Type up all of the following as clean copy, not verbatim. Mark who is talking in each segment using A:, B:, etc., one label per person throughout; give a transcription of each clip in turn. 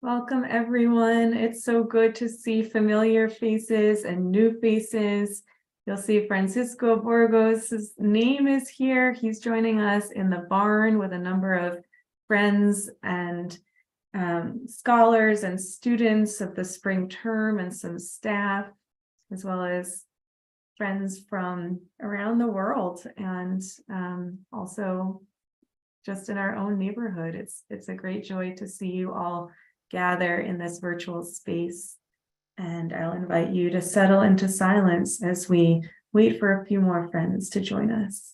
A: Welcome, everyone. It's so good to see familiar faces and new faces. You'll see Francisco Burgos' name is here. He's joining us in the barn with a number of friends and scholars and students of the spring term and some staff, as well as friends from around the world and also just in our own neighborhood. It's a great joy to see you all gather in this virtual space. And I'll invite you to settle into silence as we wait for a few more friends to join us.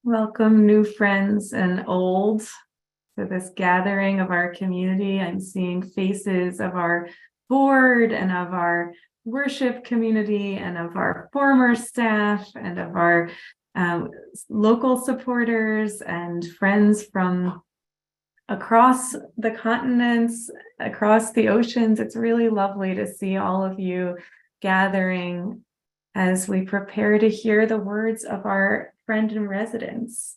A: Welcome, new friends and old, to this gathering of our community. I'm seeing faces of our board and of our worship community and of our former staff and of our local supporters and friends from across the continents, across the oceans. It's really lovely to see all of you gathering as we prepare to hear the words of our friend in residence.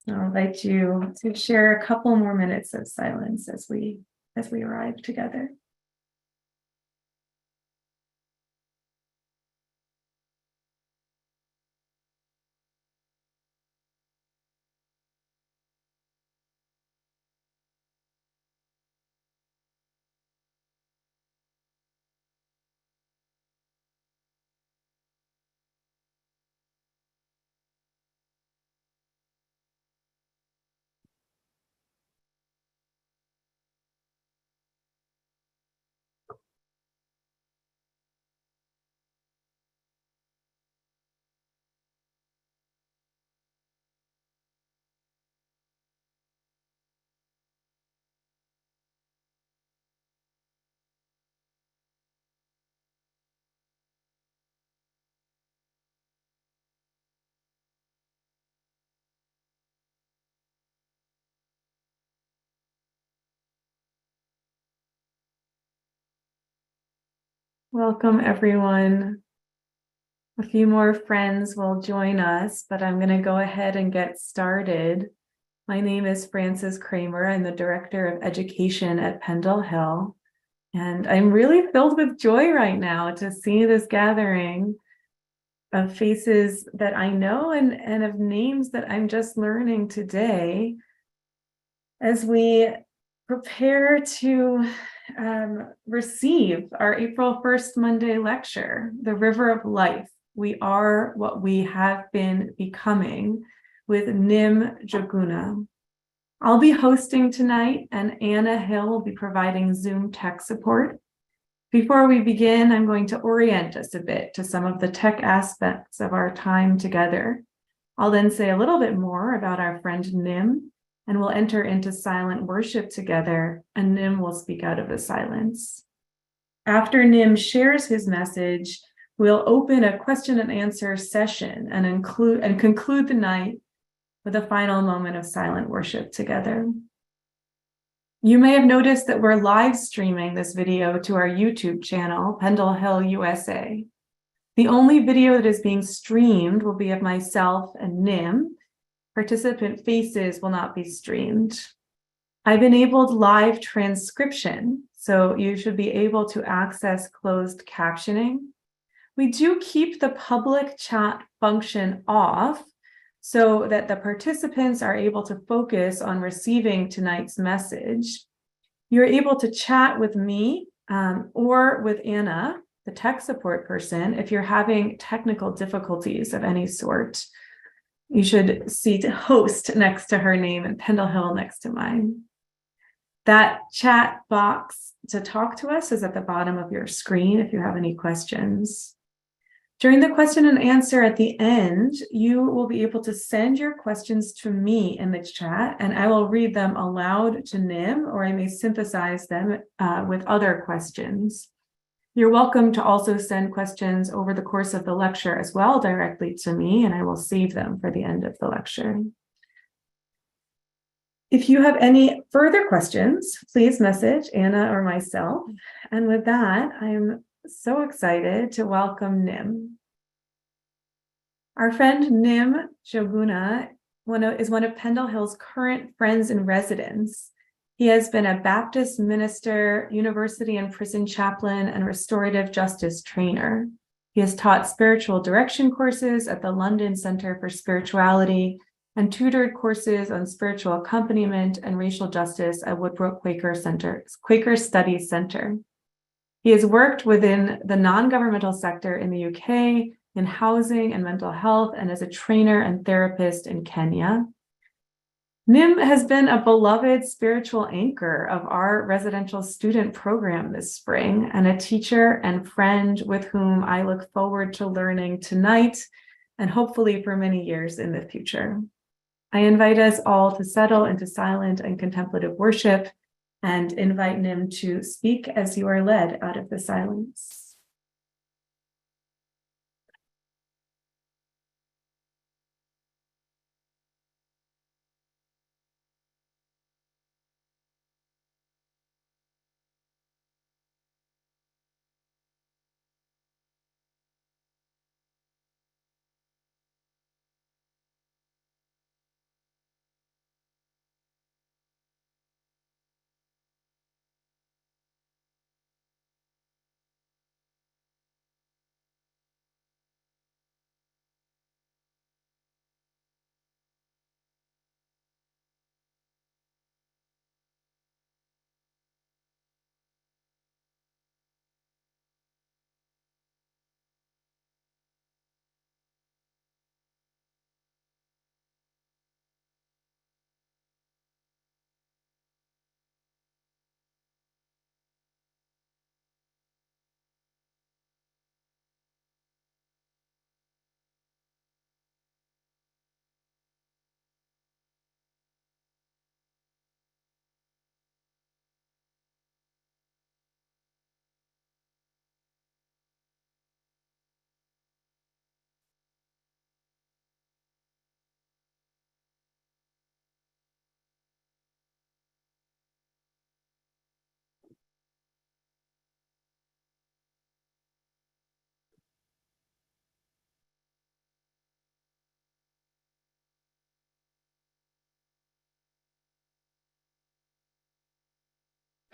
A: I'll invite you to share a couple more minutes of silence as we arrive together. Welcome, everyone. A few more friends will join us, but I'm going to go ahead and get started. My name is Frances Kramer. I'm the Director of Education at Pendle Hill, and I'm really filled with joy right now to see this gathering of faces that I know and of names that I'm just learning today as we prepare to receive our April 1st Monday lecture, The River of Life. We are what we have been becoming, with Nim Njuguna. I'll be hosting tonight, and Anna Hill will be providing Zoom tech support. Before we begin, I'm going to orient us a bit to some of the tech aspects of our time together. I'll then say a little bit more about our friend Nim, and we'll enter into silent worship together, and Nim will speak out of the silence. After Nim shares his message, we'll open a question and answer session and conclude the night with a final moment of silent worship together. You may have noticed that we're live streaming this video to our YouTube channel, Pendle Hill USA. The only video that is being streamed will be of myself and Nim. Participant faces will not be streamed. I've enabled live transcription, so you should be able to access closed captioning. We do keep the public chat function off so that the participants are able to focus on receiving tonight's message. You're able to chat with me or with Anna the tech support person. If you're having technical difficulties of any sort, you should see host next to her name and Pendle Hill next to mine. That chat box to talk to us is at the bottom of your screen if you have any questions. During the question and answer at the end, you will be able to send your questions to me in the chat, and I will read them aloud to Nim, or I may synthesize them with other questions. You're welcome to also send questions over the course of the lecture as well directly to me, and I will save them for the end of the lecture. If you have any further questions, please message Anna or myself. And with that, I'm so excited to welcome Nim. Our friend Nim Njuguna is one of Pendle Hill's current friends in residence. He has been a Baptist minister, university and prison chaplain, and restorative justice trainer. He has taught spiritual direction courses at the London Center for Spirituality and tutored courses on spiritual accompaniment and racial justice at Woodbrook Quaker Studies Center. He has worked within the non-governmental sector in the UK, in housing and mental health, and as a trainer and therapist in Kenya. Nim has been a beloved spiritual anchor of our residential student program this spring, and a teacher and friend with whom I look forward to learning tonight and hopefully for many years in the future. I invite us all to settle into silent and contemplative worship and invite Nim to speak as you are led out of the silence.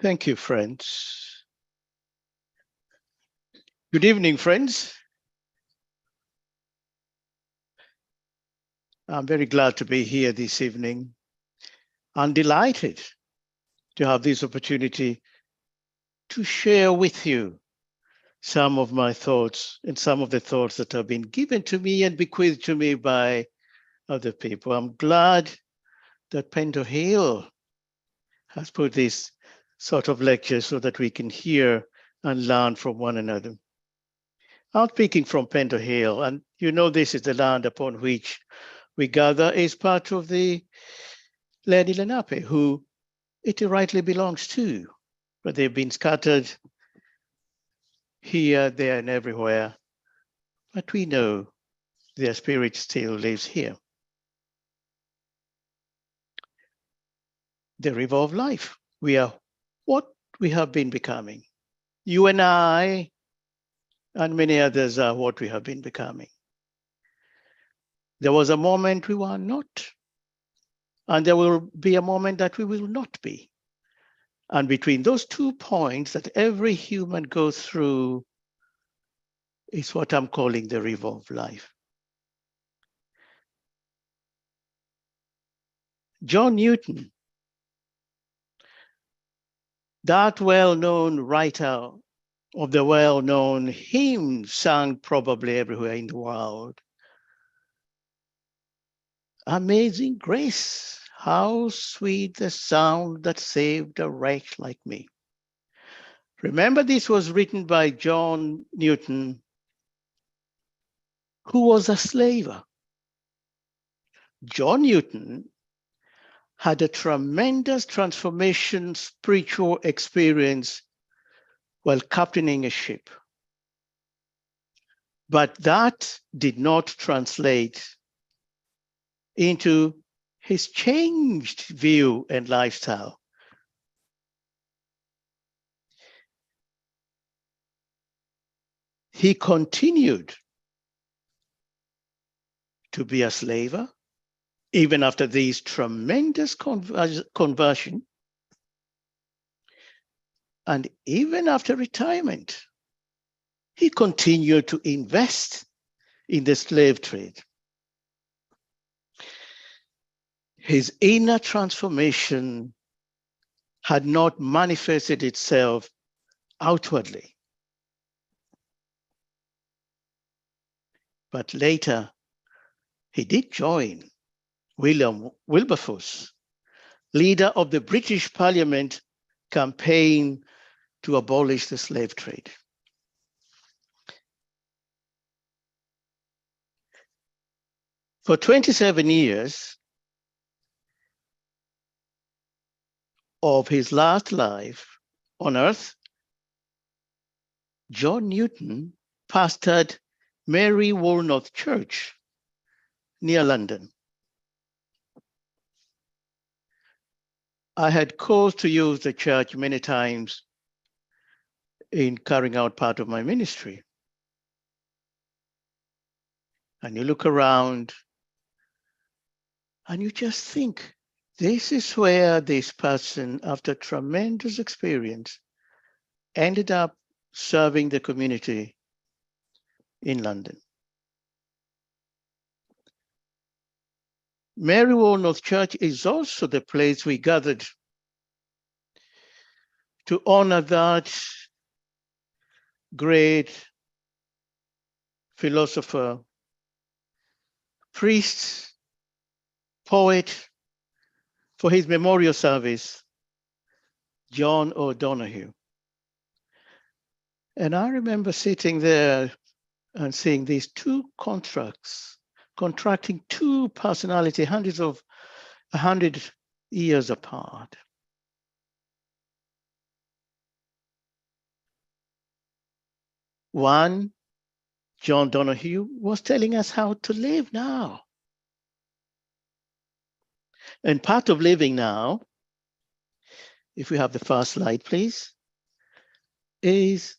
B: Thank you, friends. Good evening, friends. I'm very glad to be here this evening. I'm delighted to have this opportunity to share with you some of my thoughts and some of the thoughts that have been given to me and bequeathed to me by other people. I'm glad that Pendle Hill has put this sort of lecture so that we can hear and learn from one another. I'm speaking from Pendle Hill, and you know this is the land upon which we gather as part of the Lady Lenape, who it rightly belongs to, but they've been scattered here, there, and everywhere. But we know their spirit still lives here. The river of life. We are what we have been becoming. You and I and many others are what we have been becoming. There was a moment we were not, and there will be a moment that we will not be. And between those 2 points that every human goes through is what I'm calling the river of life. John Newton, that well-known writer of the well-known hymn sung probably everywhere in the world. Amazing grace, how sweet the sound that saved a wretch like me. Remember, this was written by John Newton, who was a slaver. John Newton had a tremendous transformation spiritual experience while captaining a ship. But that did not translate into his changed view and lifestyle. He continued to be a slaver, even after this tremendous conversion, and even after retirement, he continued to invest in the slave trade. His inner transformation had not manifested itself outwardly. But later, he did join William Wilberforce, leader of the British Parliament campaign to abolish the slave trade. For 27 years of his last life on earth, John Newton pastored Mary Woolnoth Church near London. I had cause to use the church many times in carrying out part of my ministry. And you look around and you just think, this is where this person, after tremendous experience, ended up serving the community in London. Mary Woolnoth Church is also the place we gathered to honor that great philosopher, priest, poet, for his memorial service, John O'Donoghue. And I remember sitting there and seeing these two contracting two personalities, 100 years apart. One, John Donoghue, was telling us how to live now. And part of living now, if we have the first slide, please, is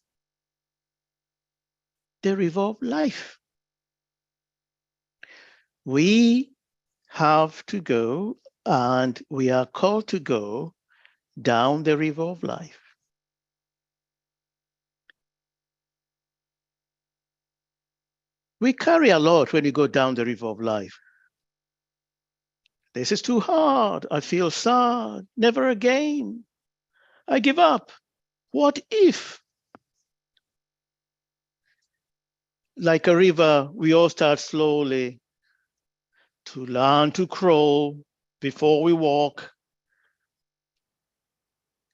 B: the revolved life. We have to go, and we are called to go down the revolved life. We carry a lot when we go down the revolved life. This is too hard. I feel sad. Never again. I give up. What if? Like a river, we all start slowly to learn to crawl before we walk,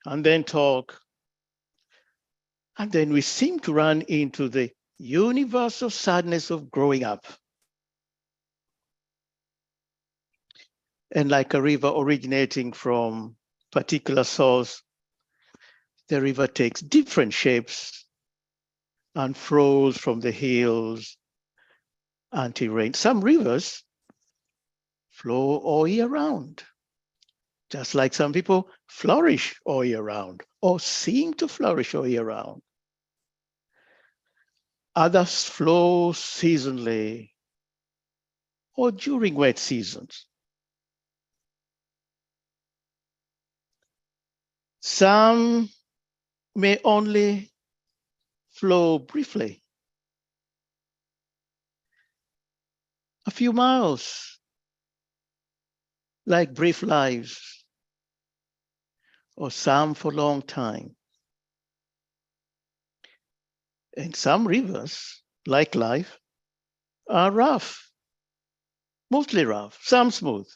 B: and then talk. And then we seem to run into the universal sadness of growing up. And like a river originating from a particular source, the river takes different shapes and flows from the hills until rain. Some rivers flow all year round, just like some people flourish all year round or seem to flourish all year round. Others flow seasonally or during wet seasons. Some may only flow briefly, a few miles, like brief lives, or some for a long time. And some rivers, like life, are rough, mostly rough, some smooth,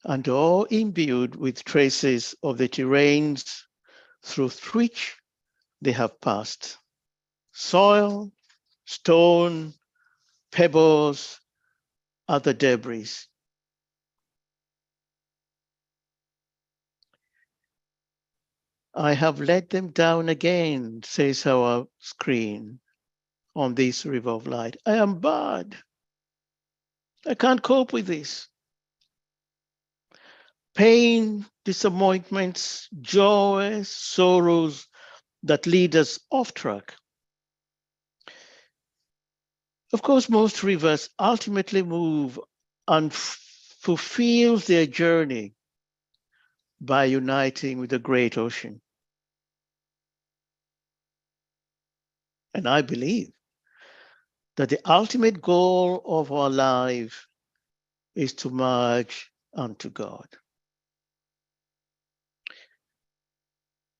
B: and all imbued with traces of the terrains through which they have passed. Soil, stone, pebbles, other debris. I have let them down again, says our screen on this river of light. I am bad. I can't cope with this. Pain, disappointments, joys, sorrows that lead us off track. Of course, most rivers ultimately move and fulfill their journey by uniting with the great ocean. And I believe that the ultimate goal of our life is to merge unto God.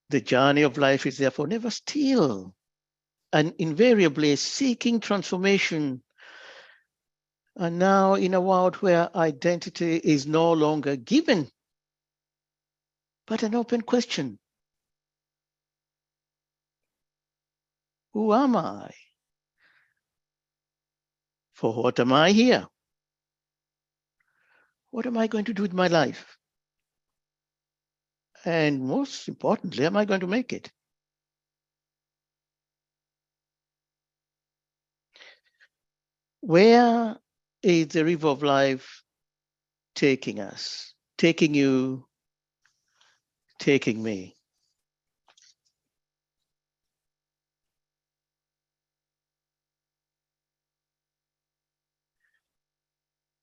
B: The journey of life is therefore never still and invariably seeking transformation. And now, in a world where identity is no longer given, but an open question. Who am I? For what am I here? What am I going to do with my life? And most importantly, am I going to make it? Where is the river of life taking us? Taking you, taking me.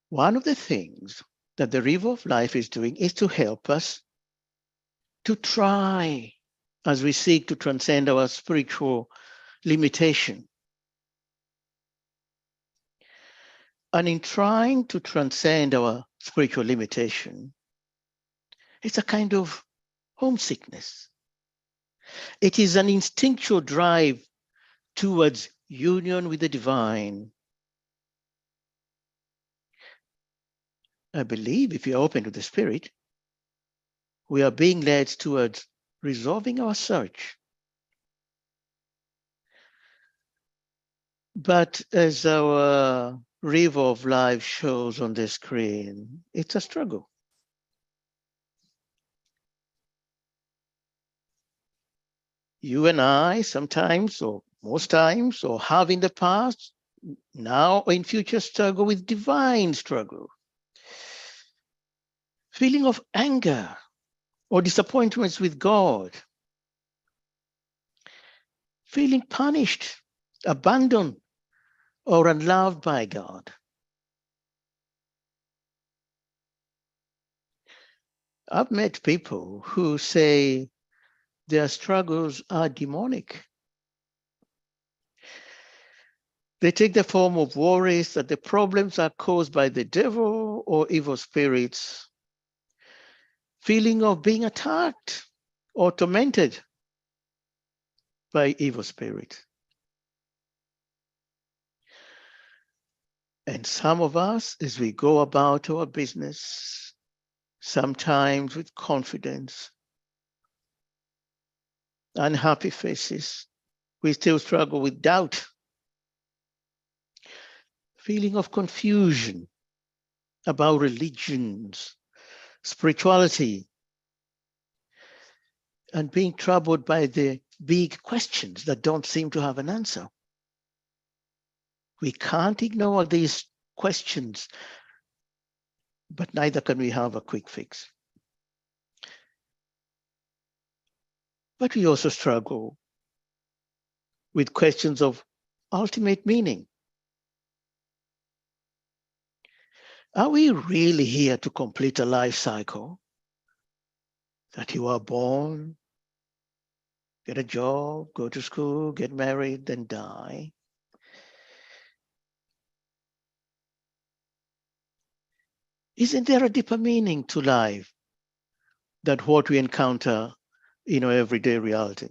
B: One of the things that the river of life is doing is to help us to try as we seek to transcend our spiritual limitation. And in trying to transcend our spiritual limitation, it's a kind of homesickness. It is an instinctual drive towards union with the divine. I believe if we are open to the Spirit, we are being led towards resolving our search. But as our river of life shows on the screen, it's a struggle. You and I sometimes, or most times, or have in the past, now or in future, struggle with divine struggle. Feeling of anger or disappointments with God. Feeling punished, abandoned, or unloved by God. I've met people who say their struggles are demonic. They take the form of worries that the problems are caused by the devil or evil spirits, feeling of being attacked or tormented by evil spirits. And some of us, as we go about our business, sometimes with confidence, unhappy faces, we still struggle with doubt, feeling of confusion about religions, spirituality, and being troubled by the big questions that don't seem to have an answer. We can't ignore these questions, but neither can we have a quick fix. But we also struggle with questions of ultimate meaning. Are we really here to complete a life cycle? That you are born, get a job, go to school, get married, then die? Isn't there a deeper meaning to life than what we encounter in our everyday reality?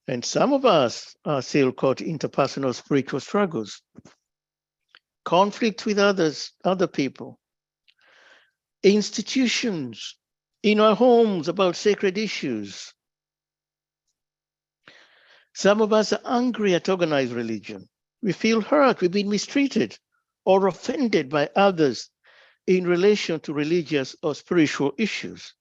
B: And some of us are still caught in interpersonal spiritual struggles, conflict with others, other people, institutions, in our homes about sacred issues. Some of us are angry at organized religion. We feel hurt, we've been mistreated or offended by others in relation to religious or spiritual issues.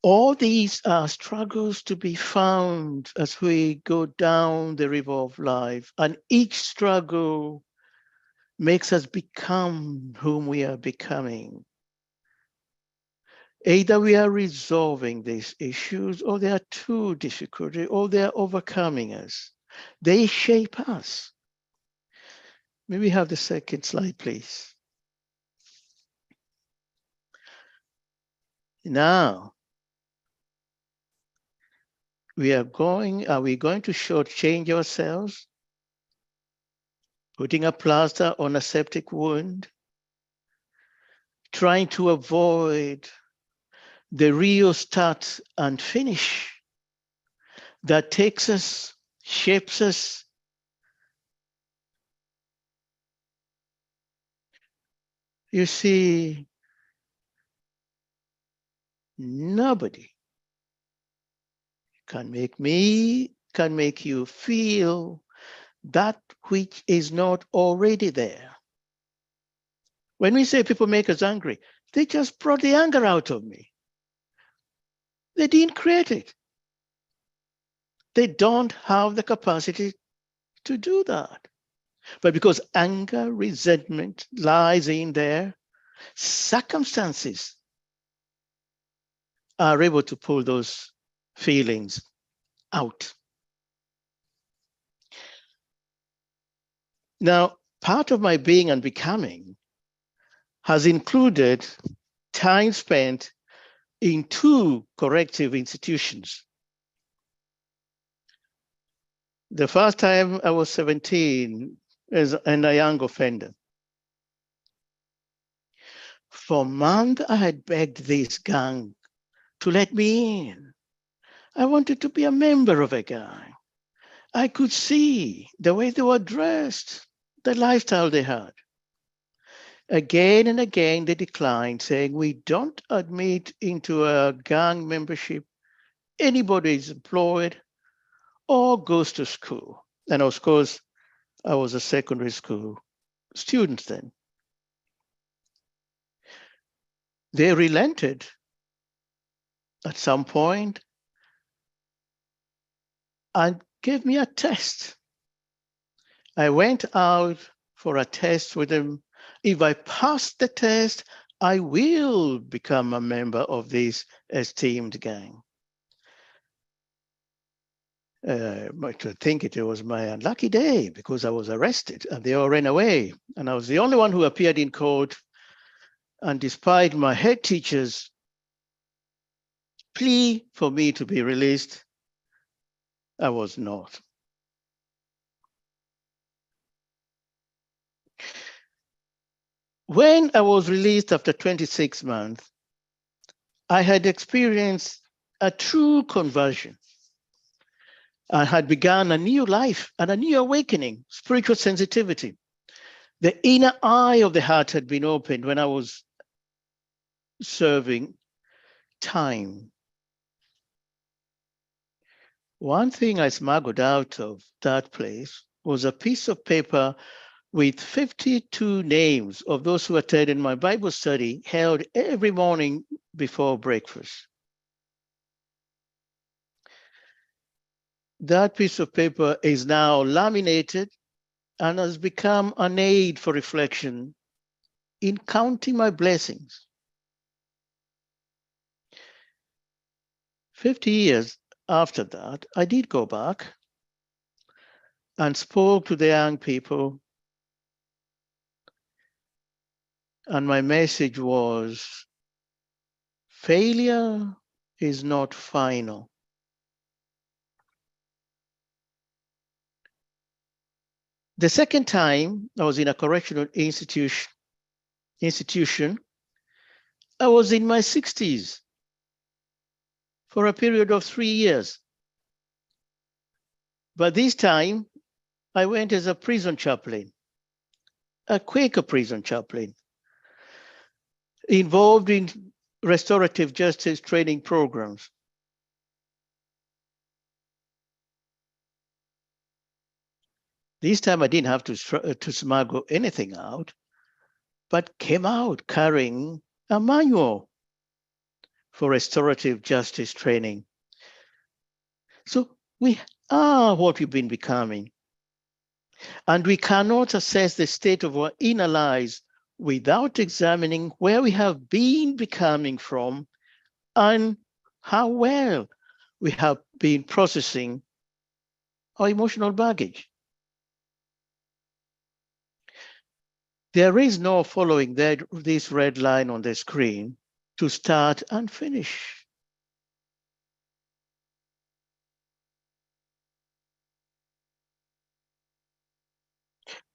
B: All these are struggles to be found as we go down the river of life, and each struggle makes us become whom we are becoming. Either we are resolving these issues, or they are too difficult, or they are overcoming us. They shape us. May we have the second slide, please? Now, are we going to shortchange ourselves? Putting a plaster on a septic wound? Trying to avoid the real start and finish that takes us, shapes us? You see, nobody can make you feel that which is not already there. When we say people make us angry, they just brought the anger out of me. They didn't create it. They don't have the capacity to do that. But because anger, resentment lies in there, circumstances are able to pull those feelings out. Now, part of my being and becoming has included time spent in 2 corrective institutions. The first time I was 17 and a young offender. For months, I had begged this gang to let me in. I wanted to be a member of a gang. I could see the way they were dressed, the lifestyle they had. Again and again, they declined, saying, we don't admit into a gang membership anybody is employed or goes to school. And of course, I was a secondary school student then. They relented at some point and gave me a test. I went out for a test with them. If I pass the test, I will become a member of this esteemed gang. I think it was my unlucky day because I was arrested and they all ran away. And I was the only one who appeared in court. And despite my head teacher's plea for me to be released, I was not. When I was released after 26 months, I had experienced a true conversion. I had begun a new life and a new awakening, spiritual sensitivity. The inner eye of the heart had been opened when I was serving time. One thing I smuggled out of that place was a piece of paper with 52 names of those who attended my Bible study held every morning before breakfast. That piece of paper is now laminated and has become an aid for reflection in counting my blessings. 50 years after that, I did go back and spoke to the young people. And my message was, failure is not final. The second time I was in a correctional institution, I was in my 60s. for a period of 3 years. But this time, I went as a prison chaplain, a Quaker prison chaplain, involved in restorative justice training programs. This time I didn't have to smuggle anything out, but came out carrying a manual for restorative justice training. So we are what we've been becoming. And we cannot assess the state of our inner lives without examining where we have been becoming from and how well we have been processing our emotional baggage. There is no following this red line on the screen to start and finish.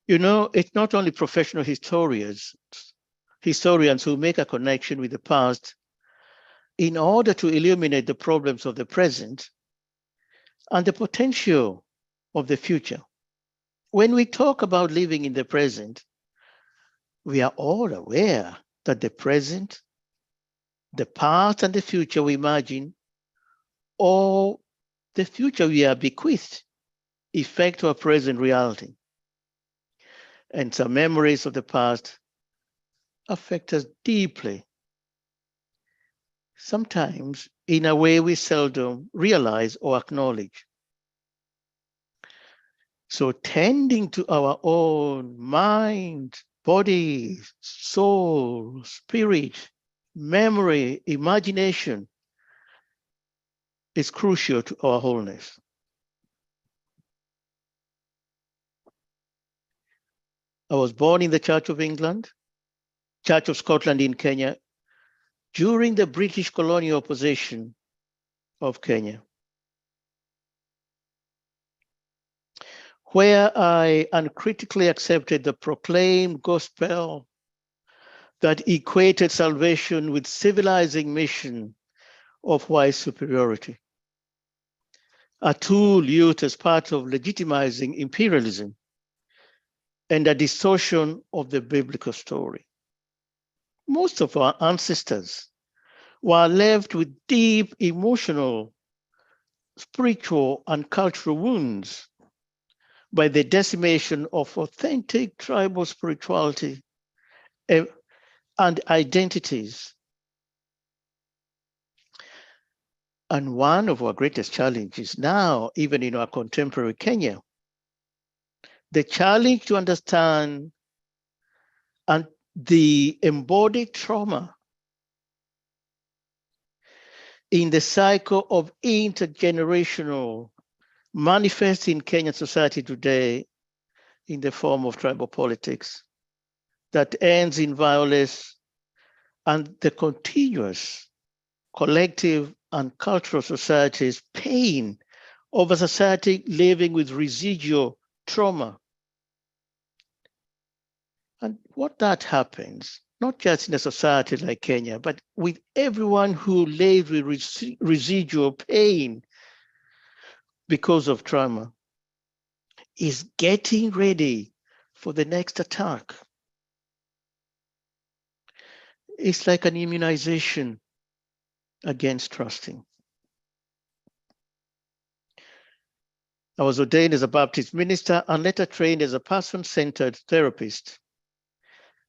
B: You know, it's not only professional historians who make a connection with the past in order to illuminate the problems of the present and the potential of the future. When we talk about living in the present, we are all aware that the present, the past, and the future we imagine, or the future we are bequeathed, affect our present reality. And some memories of the past affect us deeply, sometimes in a way we seldom realize or acknowledge. So tending to our own mind, body, soul, spirit, memory, imagination is crucial to our wholeness. I was born in the Church of England, Church of Scotland in Kenya, during the British colonial possession of Kenya, where I uncritically accepted the proclaimed gospel that equated salvation with civilizing mission of white superiority, a tool used as part of legitimizing imperialism and a distortion of the biblical story. Most of our ancestors were left with deep emotional, spiritual, and cultural wounds by the decimation of authentic tribal spirituality and identities. And one of our greatest challenges now, even in our contemporary Kenya, the challenge to understand and the embodied trauma in the cycle of intergenerational manifest in Kenyan society today in the form of tribal politics that ends in violence and the continuous collective and cultural society's pain of a society living with residual trauma. And what that happens, not just in a society like Kenya, but with everyone who lives with residual pain because of trauma, is getting ready for the next attack. It's like an immunization against trusting. I was ordained as a Baptist minister and later trained as a person-centered therapist,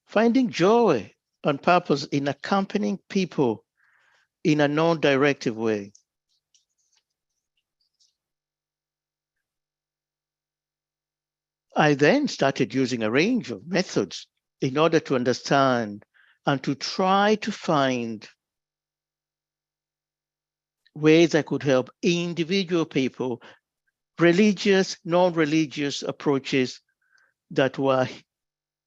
B: finding joy and purpose in accompanying people in a non-directive way. I then started using a range of methods in order to understand and to try to find ways I could help individual people, religious, non-religious approaches that were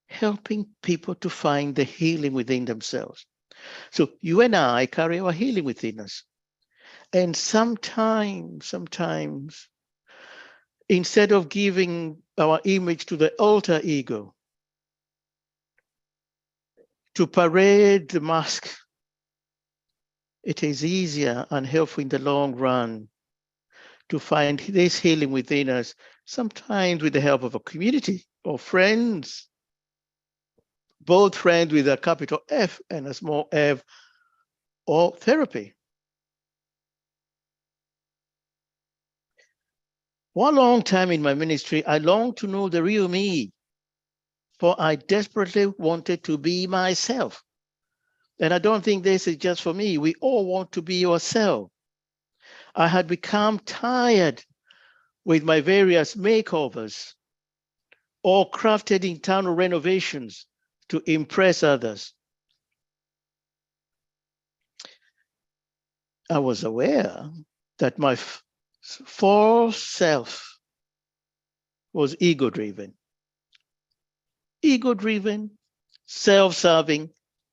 B: helping people to find the healing within themselves. So you and I carry our healing within us. And sometimes, instead of giving our image to the alter ego, to parade the mask it is easier and helpful in the long run to find this healing within us, sometimes with the help of a community or friends, both friends with a capital F and a small f, or therapy. One long time in my ministry, I longed to know the real me, for I desperately wanted to be myself. And I don't think this is just for me. We all want to be ourselves. I had become tired with my various makeovers or crafted internal renovations to impress others. I was aware that my false self was ego-driven, self-serving,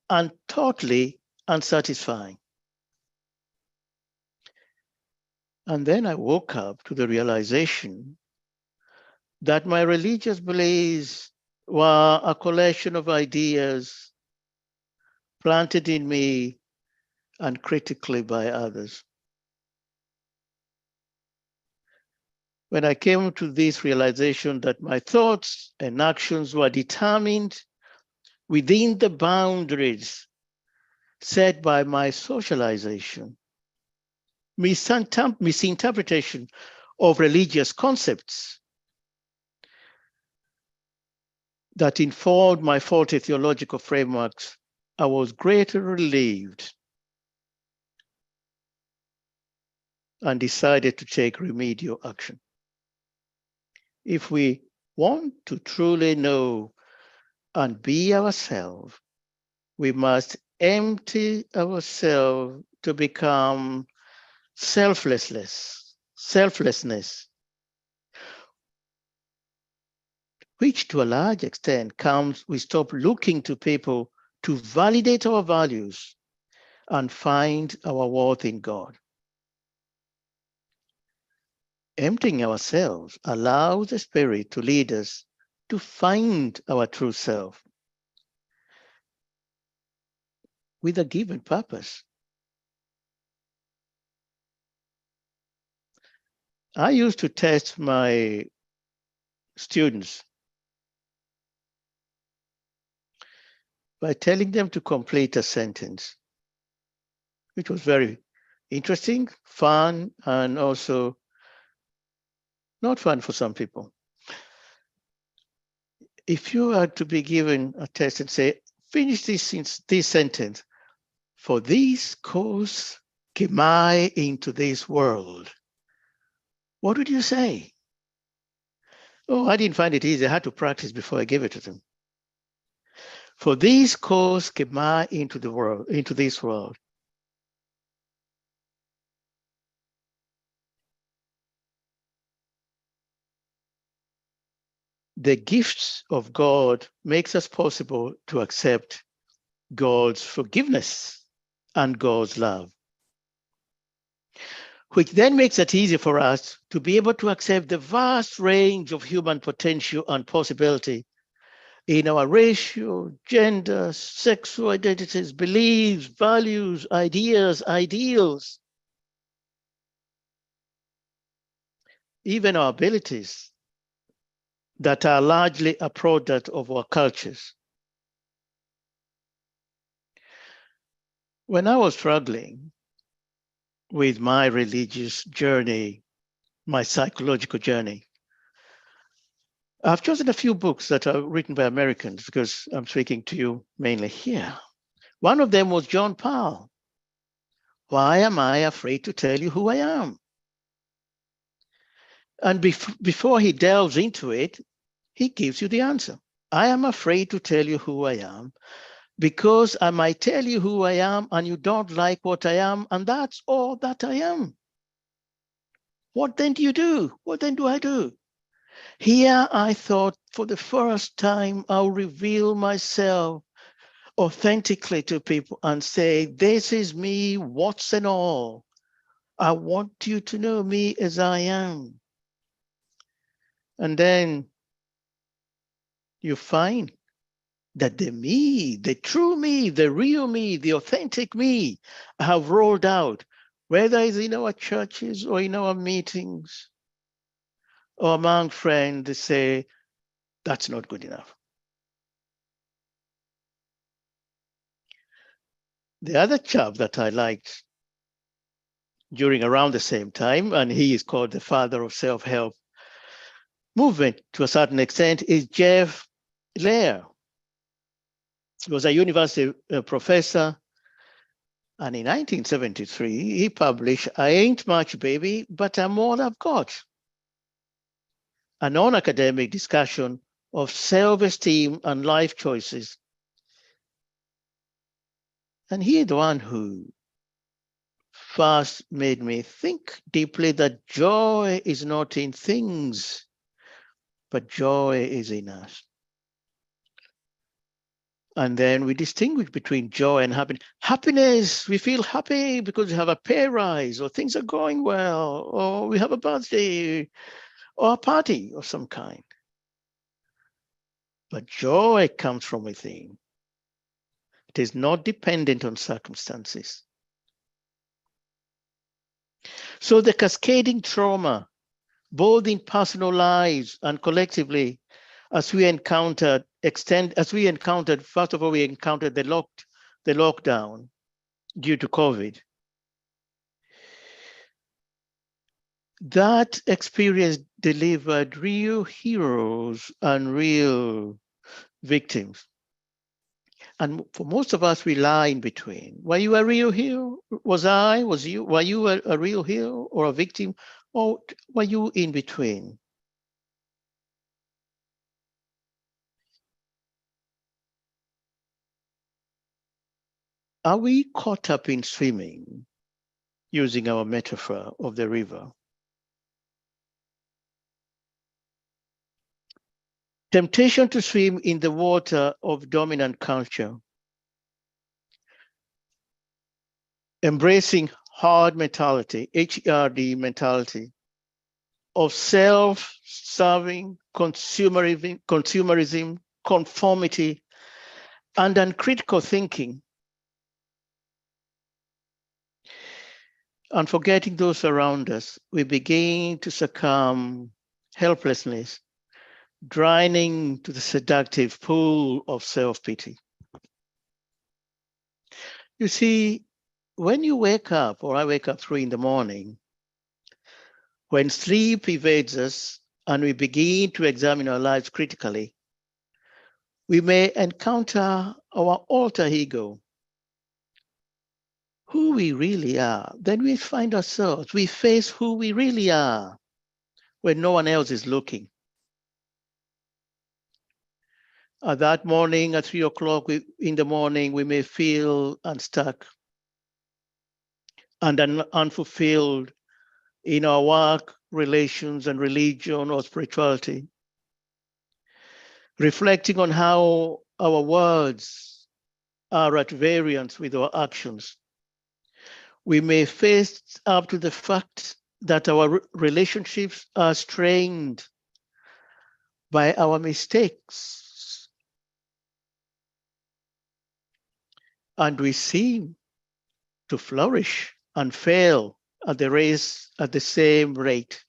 B: and totally unsatisfying. And then I woke up to the realization that my religious beliefs were a collection of ideas planted in me uncritically by others. When I came to this realization that my thoughts and actions were determined within the boundaries set by my socialization, misinterpretation of religious concepts that informed my faulty theological frameworks, I was greatly relieved and decided to take remedial action. If we want to truly know and be ourselves, we must empty ourselves to become selflessness, which to a large extent comes, we stop looking to people to validate our values and find our worth in God. Emptying ourselves allows the Spirit to lead us to find our true self with a given purpose. I used to test my students by telling them to complete a sentence, which was very interesting, fun, and also not fun for some people. If you are to be given a test and say, finish this sentence, for this cause came I into this world, what would you say? Oh, I didn't find it easy. I had to practice before I gave it to them. For this cause came I into this world. The gifts of God makes us possible to accept God's forgiveness and God's love, which then makes it easy for us to be able to accept the vast range of human potential and possibility in our racial, gender, sexual identities, beliefs, values, ideas, ideals, even our abilities that are largely a product of our cultures. When I was struggling with my religious journey, my psychological journey, I've chosen a few books that are written by Americans because I'm speaking to you mainly here. One of them was John Powell. Why am I afraid to tell you who I am? And before he delves into it, he gives you the answer. I am afraid to tell you who I am because I might tell you who I am and you don't like what I am, and that's all that I am. What then do you do? What then do I do? Here I thought for the first time I'll reveal myself authentically to people and say, this is me, what's and all. I want you to know me as I am. And then you find that the me, the true me, the real me, the authentic me have rolled out, whether it's in our churches or in our meetings or among friends, they say, that's not good enough. The other chap that I liked during around the same time, and he is called the father of self-help movement to a certain extent, is Jeff Lair. He was a university professor, and in 1973, he published I Ain't Much, Baby, But I'm All I've Got, a non-academic discussion of self-esteem and life choices. And he is the one who first made me think deeply that joy is not in things, but joy is in us. And then we distinguish between joy and happiness. Happiness, we feel happy because we have a pay rise, or things are going well, or we have a birthday, or a party of some kind. But joy comes from within. It is not dependent on circumstances. So the cascading trauma, both in personal lives and collectively, as we encountered, first of all, we encountered the lockdown due to COVID. That experience delivered real heroes and real victims. And for most of us, we lie in between. Were you a real hero? Was you? Were you a real hero or a victim? Or were you in between? Are we caught up in swimming, using our metaphor of the river? Temptation to swim in the water of dominant culture. Embracing hard mentality, HERD mentality, of self-serving, consumerism, conformity, and uncritical thinking. And forgetting those around us, we begin to succumb helplessness, drowning to the seductive pool of self-pity. You see, when you wake up, or I wake up 3 a.m, when sleep evades us and we begin to examine our lives critically, we may encounter our alter ego, who we really are. Then we find ourselves, we face who we really are when no one else is looking. That morning at 3 o'clock in the morning, we may feel unstuck and unfulfilled in our work, relations, and religion or spirituality. Reflecting on how our words are at variance with our actions, we may face up to the fact that our relationships are strained by our mistakes, and we seem to flourish and fail at the same rate.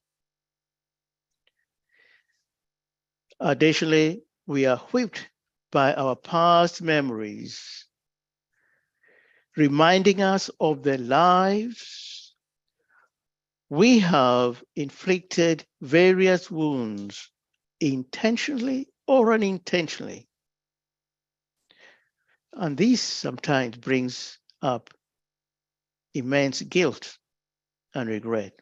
B: Additionally, we are whipped by our past memories, reminding us of the lives we have inflicted various wounds, intentionally or unintentionally. And this sometimes brings up immense guilt and regret.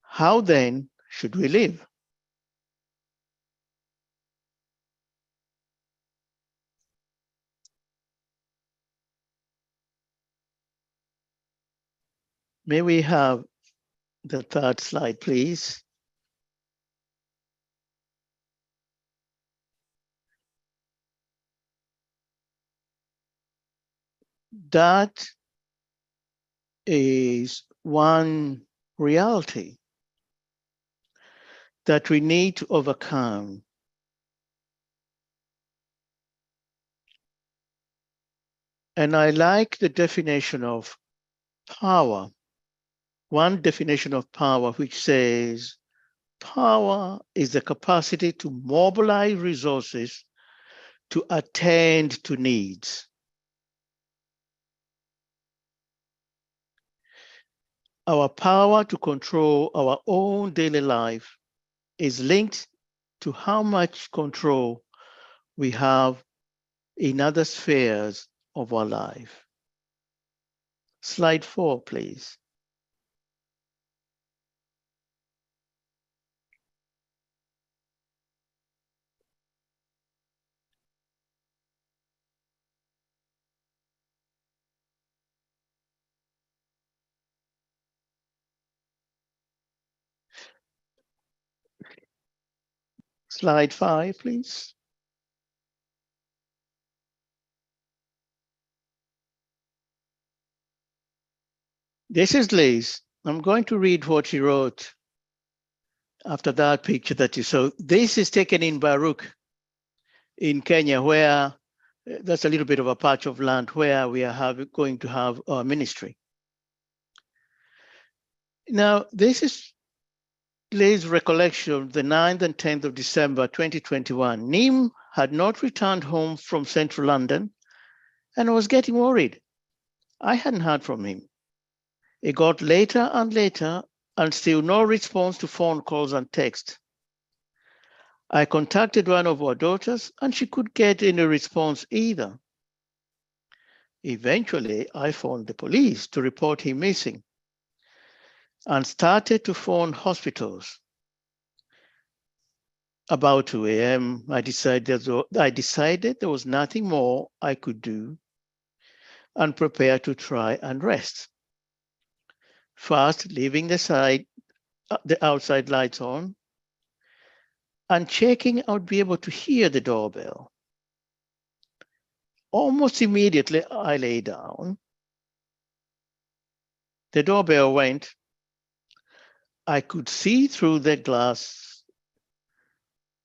B: How then should we live? May we have the third slide, please? That is one reality. that we need to overcome. And I like the definition of power. One definition of power which says, power is the capacity to mobilize resources to attend to needs. Our power to control our own daily life is linked to how much control we have in other spheres of our life. Slide 4, please. Slide 5, please. This is Liz. I'm going to read what she wrote after that picture that you saw. This is taken in Baruch in Kenya, where that's a little bit of a patch of land where we are going to have our ministry. Now, this is Liz's recollection of the 9th and 10th of December 2021. Nim had not returned home from central London and I was getting worried. I hadn't heard from him. It got later and later and still no response to phone calls and text. I contacted one of our daughters and she couldn't get any response either. Eventually, I phoned the police to report him missing and started to phone hospitals. About 2 a.m., I decided there was nothing more I could do and prepared to try and rest. First, leaving the outside lights on and checking I would be able to hear the doorbell. Almost immediately, I lay down. The doorbell went. I could see through the glass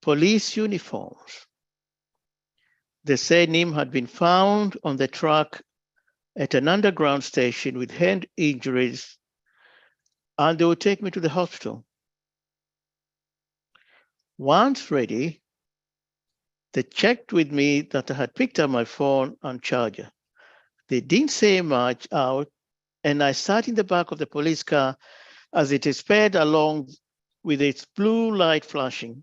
B: police uniforms. They said Nim had been found on the truck at an underground station with hand injuries, and they would take me to the hospital. Once ready, they checked with me that I had picked up my phone and charger. They didn't say much out, and I sat in the back of the police car as it sped along with its blue light flashing,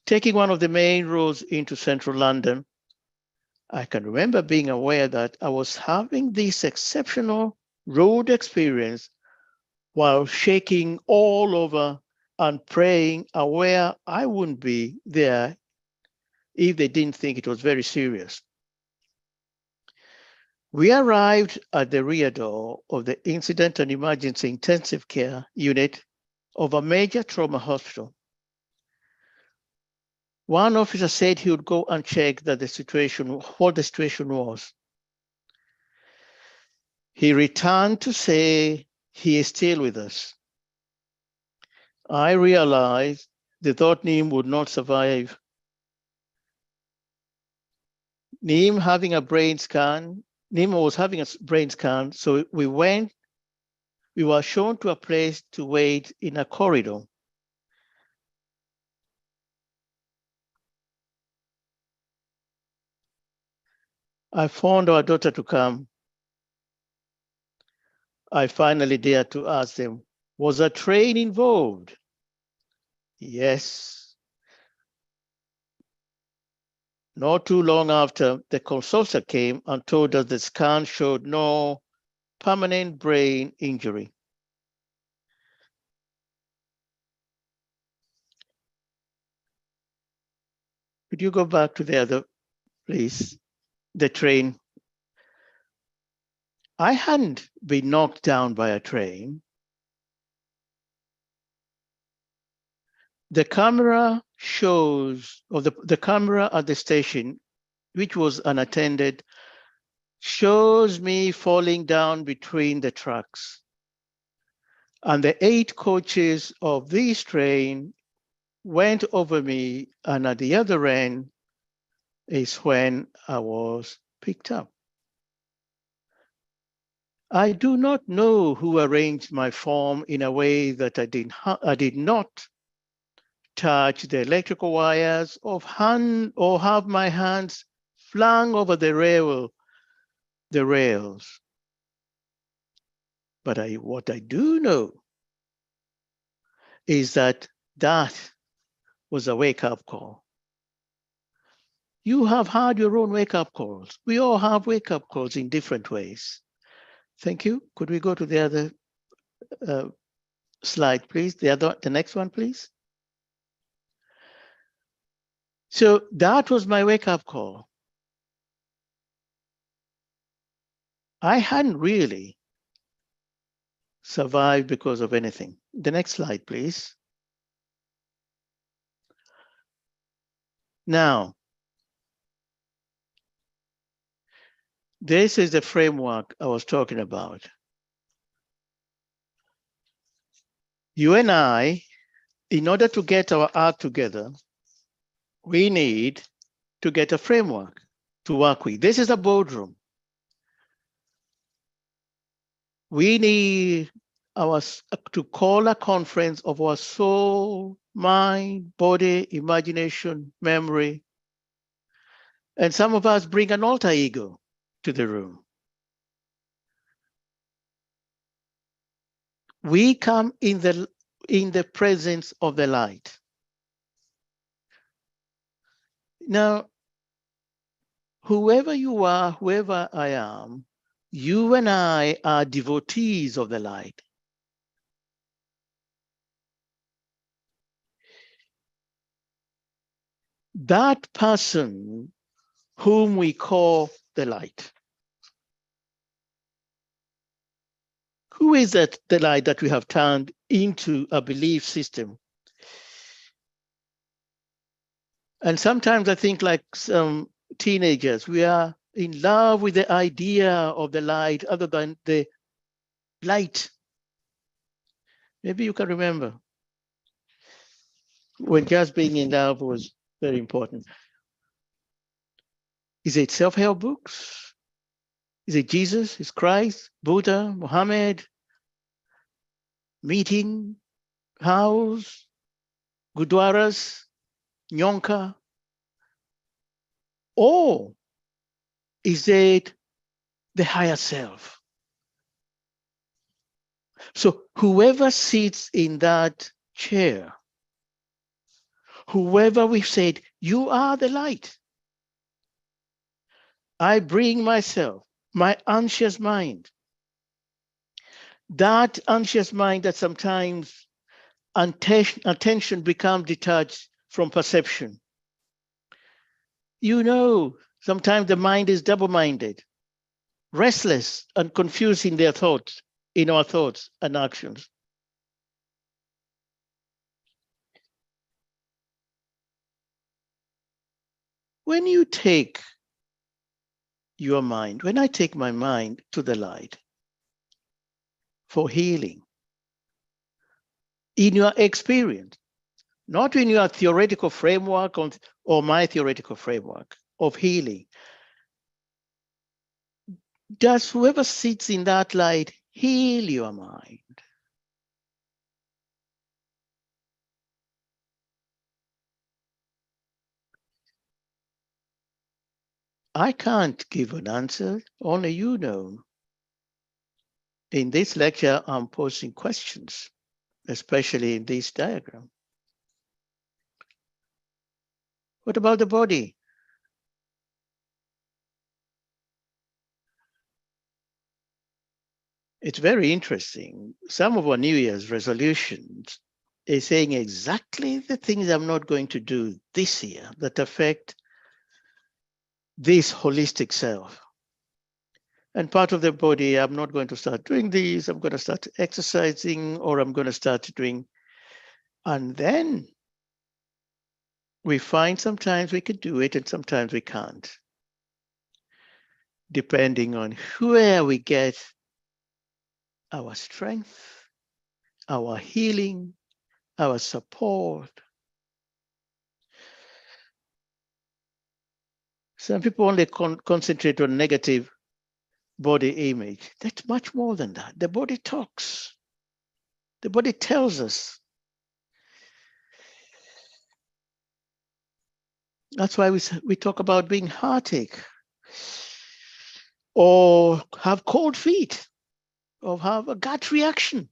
B: taking one of the main roads into central London. I can remember being aware that I was having this exceptional road experience while shaking all over and praying, aware I wouldn't be there if they didn't think it was very serious. We arrived at the rear door of the Incident and Emergency Intensive Care Unit of a major trauma hospital. One officer said he would go and check what the situation was. He returned to say he is still with us. I realized they thought Nim would not survive. Nim was having a brain scan, so we were shown to a place to wait in a corridor. I phoned our daughter to come. I finally dared to ask them, was a train involved? Yes. Not too long after, the consultant came and told us the scan showed no permanent brain injury. Could you go back to the other, please? The train. I hadn't been knocked down by a train. The camera shows, or the camera at the station, which was unattended, shows me falling down between the tracks. And the 8 coaches of this train went over me, and at the other end is when I was picked up. I do not know who arranged my form in a way that I did not touch the electrical wires or have my hands flung over the rails. But what I do know is that was a wake-up call. You have had your own wake-up calls. We all have wake-up calls in different ways. Thank you. Could we go to the other slide, please? The next one, please. So that was my wake-up call. I hadn't really survived because of anything. The next slide, please. Now, this is the framework I was talking about. You and I, in order to get our act together, we need to get a framework to work with. This is a boardroom. We need to call a conference of our soul, mind, body, imagination, memory. And some of us bring an alter ego to the room. We come in the presence of the light. Now, whoever you are, whoever I am, you and I are devotees of the light. That person whom we call the light. Who is that, the light that we have turned into a belief system? And sometimes I think, like some teenagers, we are in love with the idea of the light other than the light. Maybe you can remember when just being in love was very important. Is it self-help books? Is it Jesus? Is Christ, Buddha, Muhammad, meeting, house, gurdwaras, nyonka? Or is it the higher self? So whoever sits in that chair, whoever we've said, you are the light. I bring myself, my anxious mind, that anxious mind that sometimes attention becomes detached from perception. You know, sometimes the mind is double-minded, restless and confused in their thoughts, in our thoughts and actions. When you take your mind, when I take my mind to the light for healing, in your experience, not in your theoretical framework or my theoretical framework of healing, does whoever sits in that light heal your mind? I can't give an answer, only you know. In this lecture, I'm posing questions, especially in this diagram. What about the body? It's very interesting. Some of our New Year's resolutions is saying exactly the things I'm not going to do this year that affect this holistic self. And part of the body, I'm not going to start doing these, I'm going to start exercising, or I'm going to start doing. And then we find sometimes we can do it and sometimes we can't, depending on where we get our strength, our healing, our support, Some people only concentrate on negative body image. That's much more than that. The body talks. The body tells us. That's why we talk about being heartache, or have cold feet, or have a gut reaction,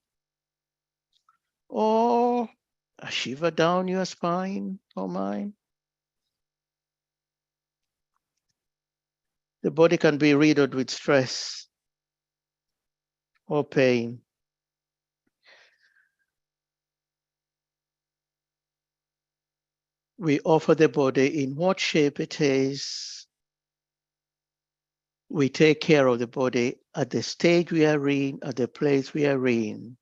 B: or a shiver down your spine or mine. The body can be riddled with stress or pain. We offer the body in what shape it is. We take care of the body at the stage we are in, at the place we are in.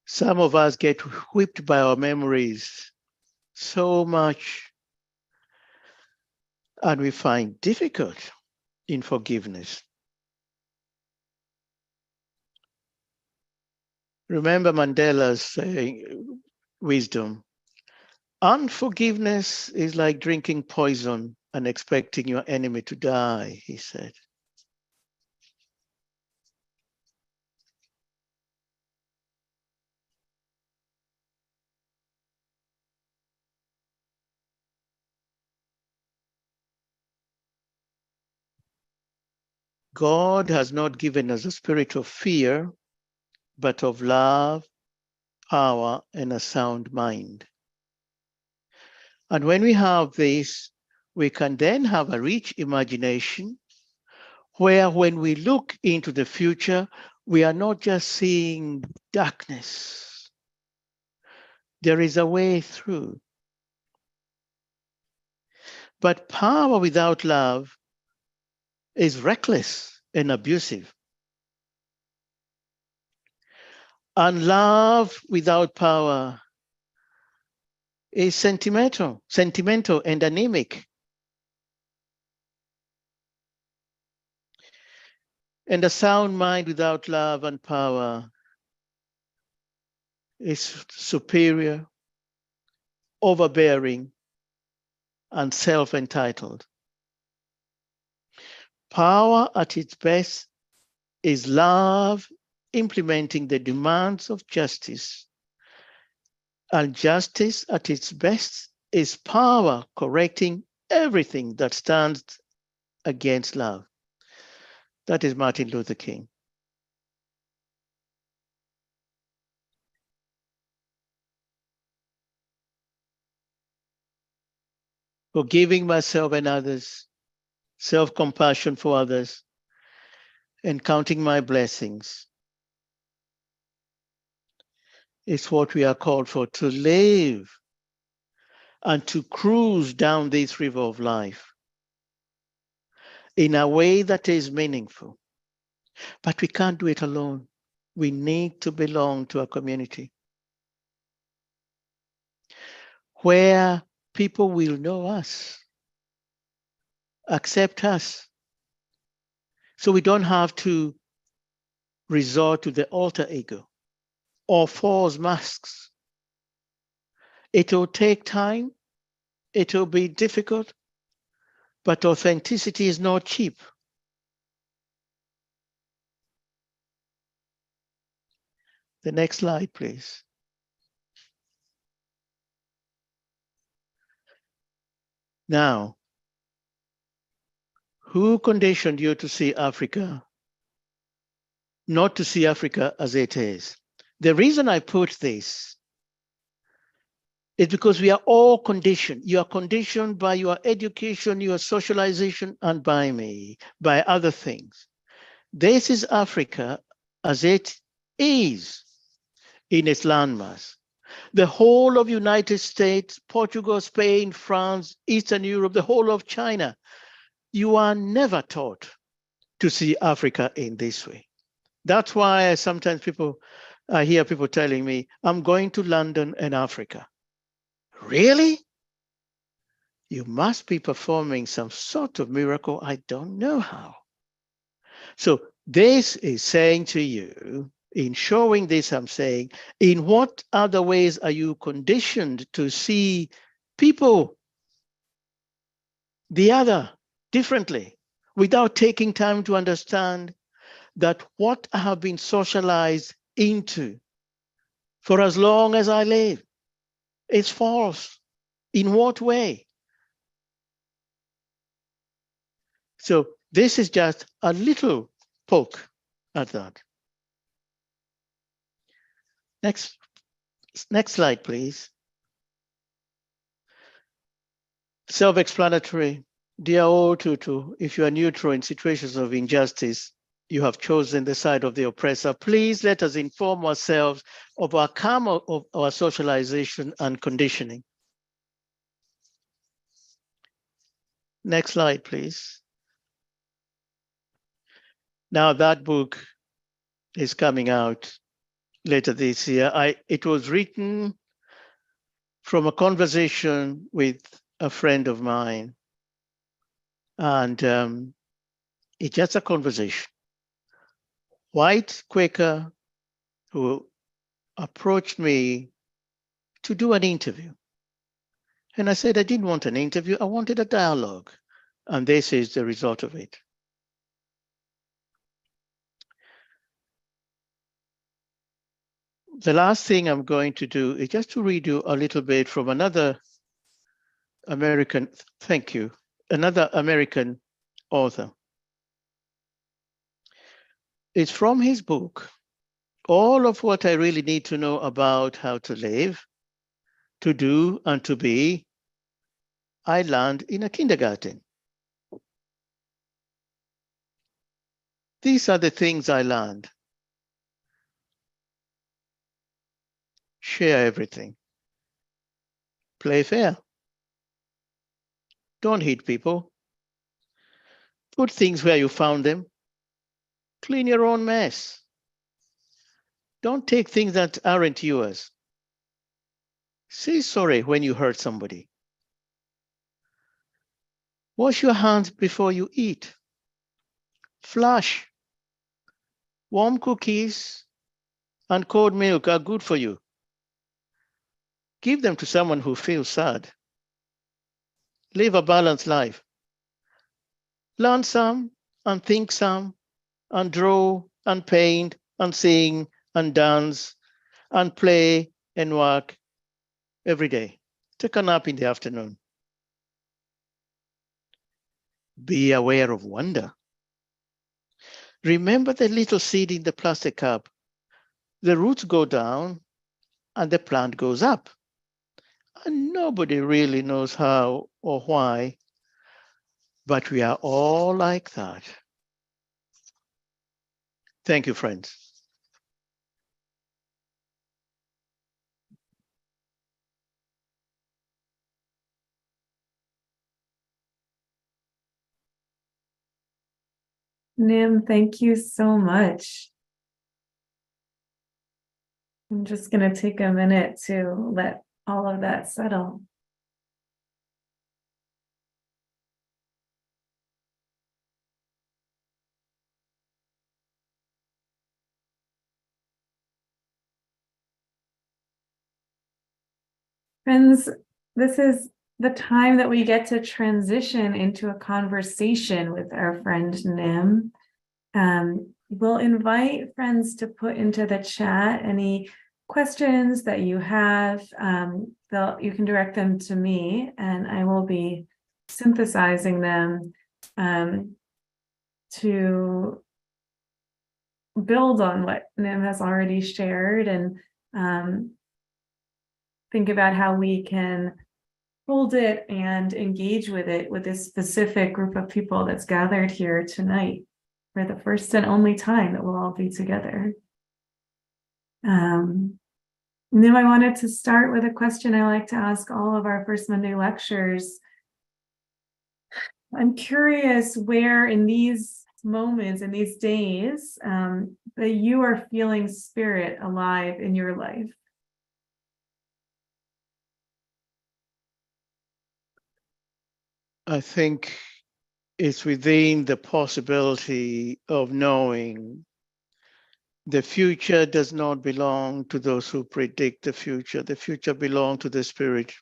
B: Some of us get whipped by our memories so much, and we find difficult in forgiveness. Remember Mandela's wisdom. Unforgiveness is like drinking poison and expecting your enemy to die, he said. God has not given us a spirit of fear, but of love, power, and a sound mind. And when we have this, we can then have a rich imagination where when we look into the future, we are not just seeing darkness. There is a way through. But power without love is reckless and abusive. And love without power is sentimental and anemic. And a sound mind without love and power is superior, overbearing, and self-entitled. Power at its best is love implementing the demands of justice. And justice at its best is power correcting everything that stands against love. That is Martin Luther King. Forgiving myself and others, self-compassion for others, and counting my blessings is what we are called for, to live and to cruise down this river of life in a way that is meaningful. But we can't do it alone. We need to belong to a community where people will know us, accept us, so we don't have to resort to the alter ego or false masks. It will take time, it will be difficult, but authenticity is not cheap. The next slide, please. Now, who conditioned you to see Africa, not to see Africa as it is? The reason I put this is because we are all conditioned. You are conditioned by your education, your socialization, and by me, by other things. This is Africa as it is in its landmass. The whole of United States, Portugal, Spain, France, Eastern Europe, the whole of China. You are never taught to see Africa in this way. That's why sometimes I hear people telling me, I'm going to London and Africa. Really? You must be performing some sort of miracle. I don't know how. So This is saying to you, in showing this, I'm saying, in what other ways are you conditioned to see people, the other, differently, without taking time to understand that what I have been socialized into for as long as I live is false? In what way? So this is just a little poke at that. Next slide, please. Self-explanatory. Dear Otutu, if you are neutral in situations of injustice, you have chosen the side of the oppressor. Please let us inform ourselves of our karma, of our socialization and conditioning. Next slide, please. Now that book is coming out later this year. It was written from a conversation with a friend of mine. And it's just a conversation. White Quaker who approached me to do an interview. And I said, I didn't want an interview, I wanted a dialogue. And this is the result of it. The last thing I'm going to do is just to read you a little bit from another American, thank you, another American author. It's from his book, All of What I Really Need to Know About How to Live, to Do, and to Be, I Learned in a Kindergarten. These are the things I learned. Share everything. Play fair. Don't hit people. Put things where you found them. Clean your own mess. Don't take things that aren't yours. Say sorry when you hurt somebody. Wash your hands before you eat. Flush. Warm cookies and cold milk are good for you. Give them to someone who feels sad. Live a balanced life. Learn some and think some and draw and paint and sing and dance and play and work every day. Take a nap in the afternoon. Be aware of wonder. Remember the little seed in the plastic cup. The roots go down and the plant goes up. And nobody really knows how or why, but we are all like that. Thank you, friends.
A: Nim, thank you so much. I'm just going to take a minute to let all of that settle. Friends, this is the time that we get to transition into a conversation with our friend Nim. We'll invite friends to put into the chat any questions that you have. You can direct them to me, and I will be synthesizing them to build on what Nim has already shared and think about how we can hold it and engage with it with this specific group of people that's gathered here tonight for the first and only time that we'll all be together. Nim, I wanted to start with a question I like to ask all of our First Monday lectures. I'm curious where in these moments, in these days, that you are feeling spirit alive in your life.
B: I think is within the possibility of knowing the future does not belong to those who predict the future. The future belongs to the Spirit.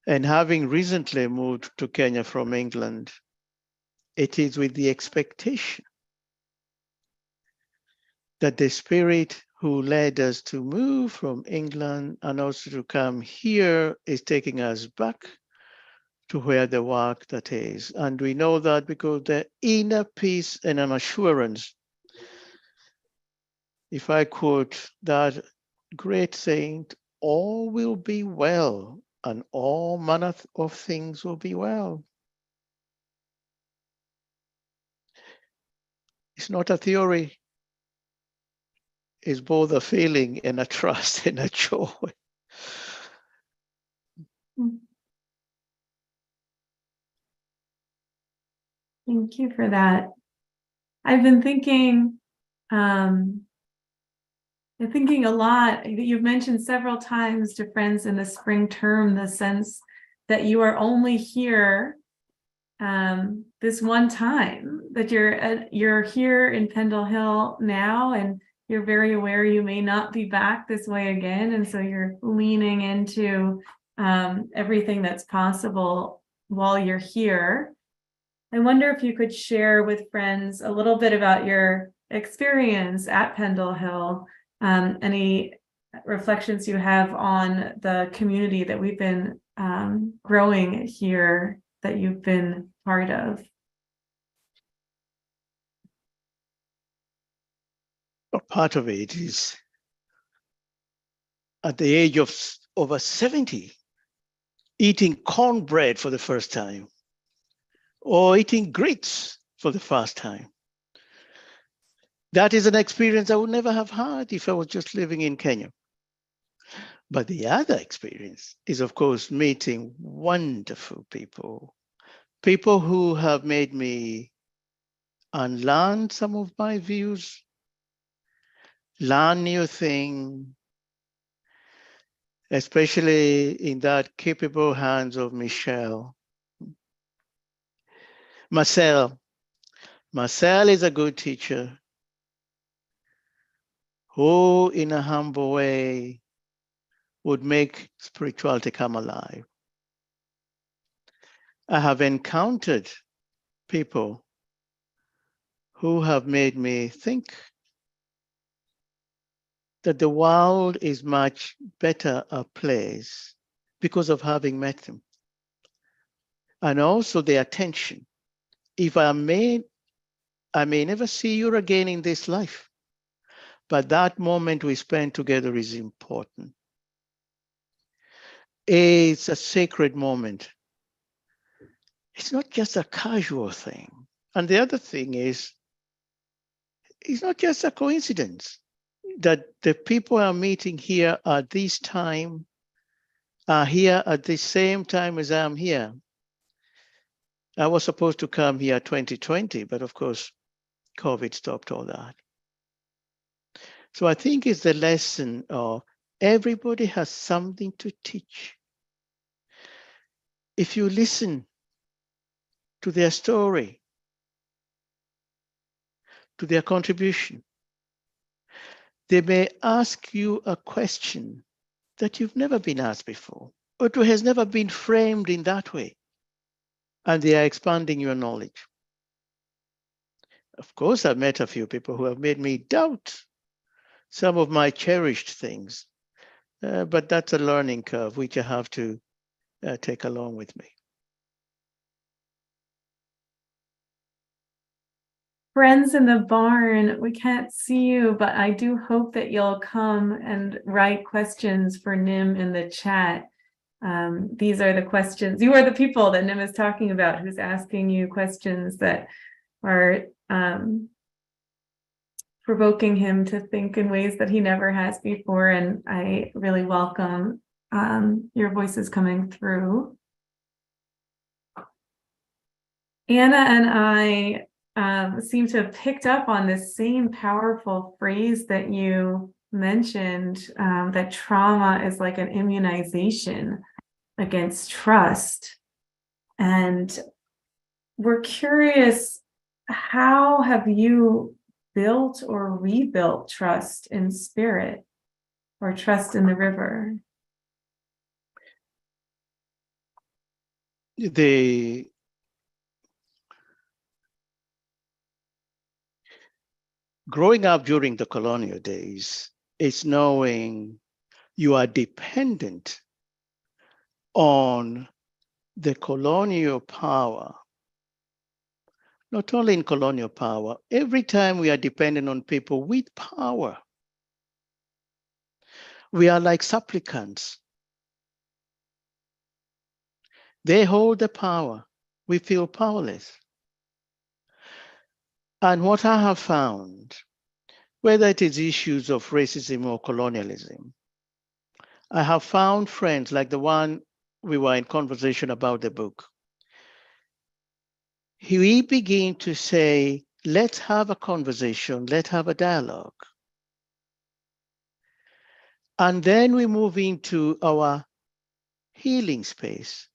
B: And having recently moved to Kenya from England, it is with the expectation that the Spirit who led us to move from England and also to come here is taking us back to where the work that is. And we know that because the inner peace and an assurance, if I quote that great saint, all will be well and all manner of things will be well. It's not a theory. It's both a feeling and a trust and a joy.
A: Thank you for that. I've been thinking a lot. You've mentioned several times to friends in the spring term the sense that you are only here this one time, that you're here in Pendle Hill now, and you're very aware you may not be back this way again, and so you're leaning into everything that's possible while you're here. I wonder if you could share with friends a little bit about your experience at Pendle Hill, any reflections you have on the community that we've been growing here, that you've been part of.
B: Part of it is at the age of over 70, eating cornbread for the first time, or eating grits for the first time. That is an experience I would never have had if I was just living in Kenya. But the other experience is, of course, meeting wonderful people, people who have made me unlearn some of my views, learn new things, especially in that capable hands of Marcel. Marcel is a good teacher who, in a humble way, would make spirituality come alive. I have encountered people who have made me think that the world is much better a place because of having met them. And also the attention. If I may never see you again in this life, but that moment we spend together is important. It's a sacred moment. It's not just a casual thing. And the other thing is, it's not just a coincidence that the people I'm meeting here at this time are here at the same time as I'm here. I was supposed to come here 2020, but of course, COVID stopped all that. So I think it's the lesson of everybody has something to teach. If you listen to their story, to their contribution, they may ask you a question that you've never been asked before, or it has never been framed in that way, and they are expanding your knowledge. Of course, I've met a few people who have made me doubt some of my cherished things, but that's a learning curve which I have to take along with me.
A: Friends in the barn, we can't see you, but I do hope that you'll come and write questions for Nim in the chat. These are the questions. You are the people that Nim is talking about, who's asking you questions that are provoking him to think in ways that he never has before. And I really welcome your voices coming through. Anna and I seem to have picked up on this same powerful phrase that you mentioned, that trauma is like an immunization against trust. And we're curious, how have you built or rebuilt trust in spirit or trust in the river?
B: The growing up during the colonial days is knowing you are dependent on the colonial power. Not only in colonial power, every time we are dependent on people with power, we are like supplicants. They hold the power. We feel powerless. And what I have found, whether it is issues of racism or colonialism, I have found friends like the one we were in conversation about the book. We begin to say, let's have a conversation, let's have a dialogue. And then we move into our healing space,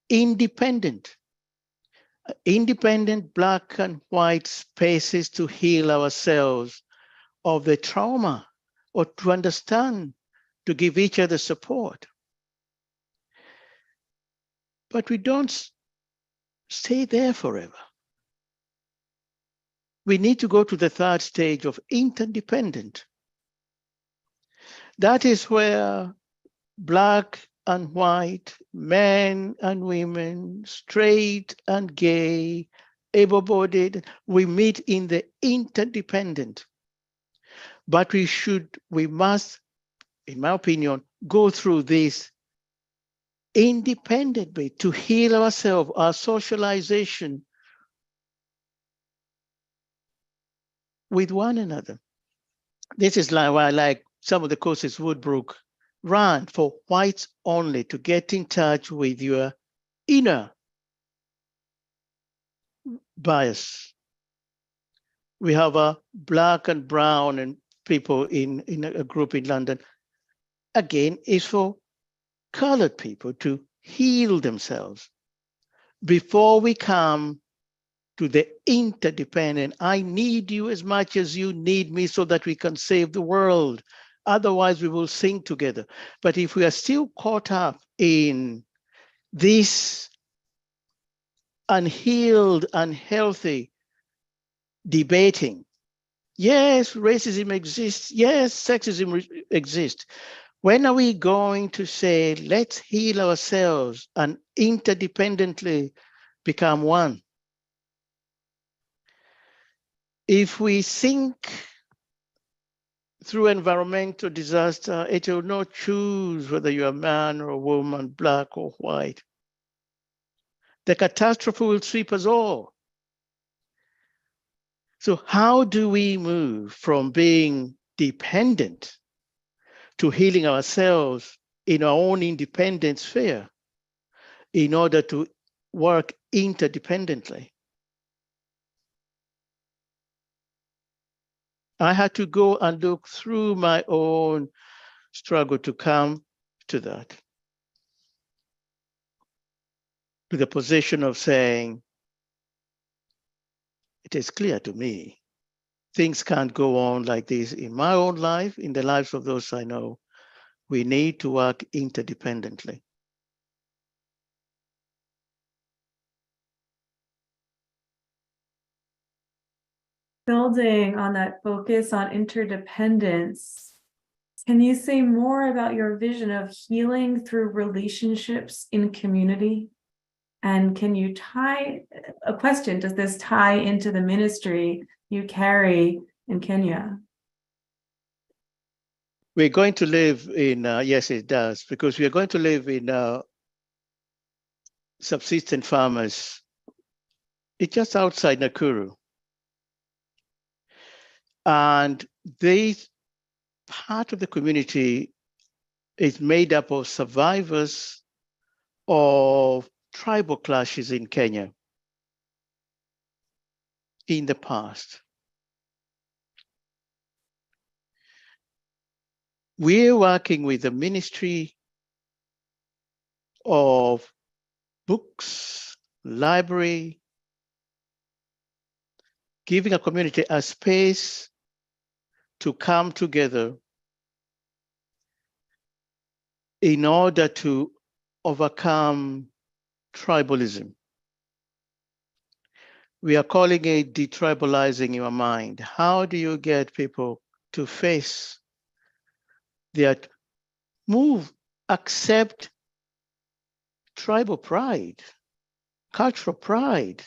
B: independent Black and white spaces to heal ourselves of the trauma or to understand, to give each other support. But we don't stay there forever. We need to go to the third stage of interdependent. That is where Black and white, men and women, straight and gay, able-bodied, we meet in the interdependent. But we must, in my opinion, go through this independently to heal ourselves, our socialization with one another. This is why I like some of the courses Woodbrook ran for whites only, to get in touch with your inner bias. We have a Black and brown and people in a group in London. Again, is for colored people to heal themselves before we come to the interdependent. I need you as much as you need me so that we can save the world. Otherwise, we will sink together. But if we are still caught up in this unhealed, unhealthy debating, yes, racism exists. Yes, sexism exists. When are we going to say, let's heal ourselves and interdependently become one? If we sink through environmental disaster, it will not choose whether you're a man or a woman, Black or white. The catastrophe will sweep us all. So how do we move from being dependent to healing ourselves in our own independent sphere in order to work interdependently? I had to go and look through my own struggle to come to that, to the position of saying, it is clear to me, things can't go on like this in my own life, in the lives of those I know. We need to work interdependently.
A: Building on that focus on interdependence, can you say more about your vision of healing through relationships in community? And can you tie a question? Does this tie into the ministry you carry in Kenya?
B: We're going to live in, yes, it does, because we are going to live in subsistence farmers. It's just outside Nakuru. And this part of the community is made up of survivors of tribal clashes in Kenya in the past. We're working with the Ministry of Books, Library, giving a community a space to come together in order to overcome tribalism. We are calling it detribalizing your mind. How do you get people to face that accept tribal pride, cultural pride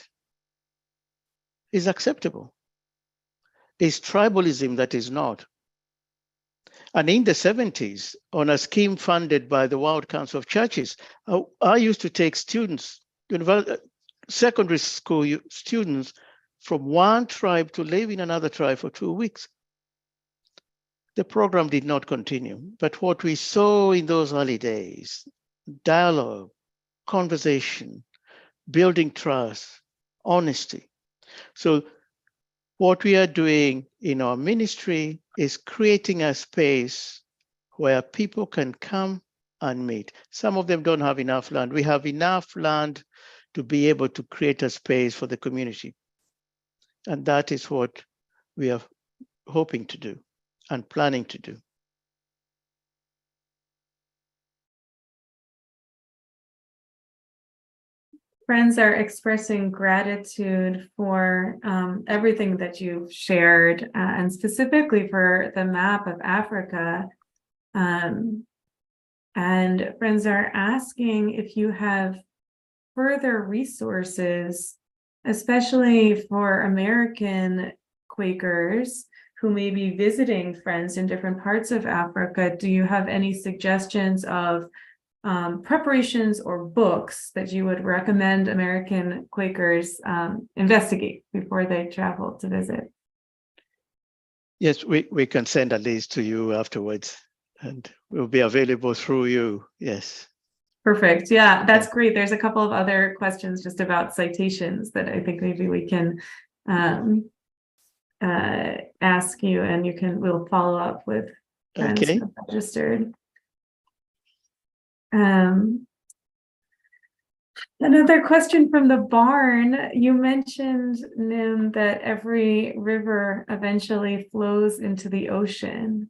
B: is acceptable? It's tribalism that is not. And in the 70s, on a scheme funded by the World Council of Churches, I used to take students, secondary school students, from one tribe to live in another tribe for 2 weeks. The program did not continue, but what we saw in those early days, dialogue, conversation, building trust, honesty. So what we are doing in our ministry is creating a space where people can come and meet. Some of them don't have enough land. We have enough land to be able to create a space for the community. And that is what we are hoping to do and planning to do.
A: Friends are expressing gratitude for everything that you've shared, and specifically for the map of Africa. And friends are asking if you have further resources, especially for American Quakers who may be visiting friends in different parts of Africa. Do you have any suggestions of preparations or books that you would recommend American Quakers investigate before they travel to visit?
B: Yes, we can send a list to you afterwards and will be available through you. Yes.
A: Perfect. Yeah, that's great. There's a couple of other questions just about citations that I think maybe we can ask you, and we'll follow up with friends
B: Okay.
A: who have registered. Another question from the barn. You mentioned, Nim, that every river eventually flows into the ocean.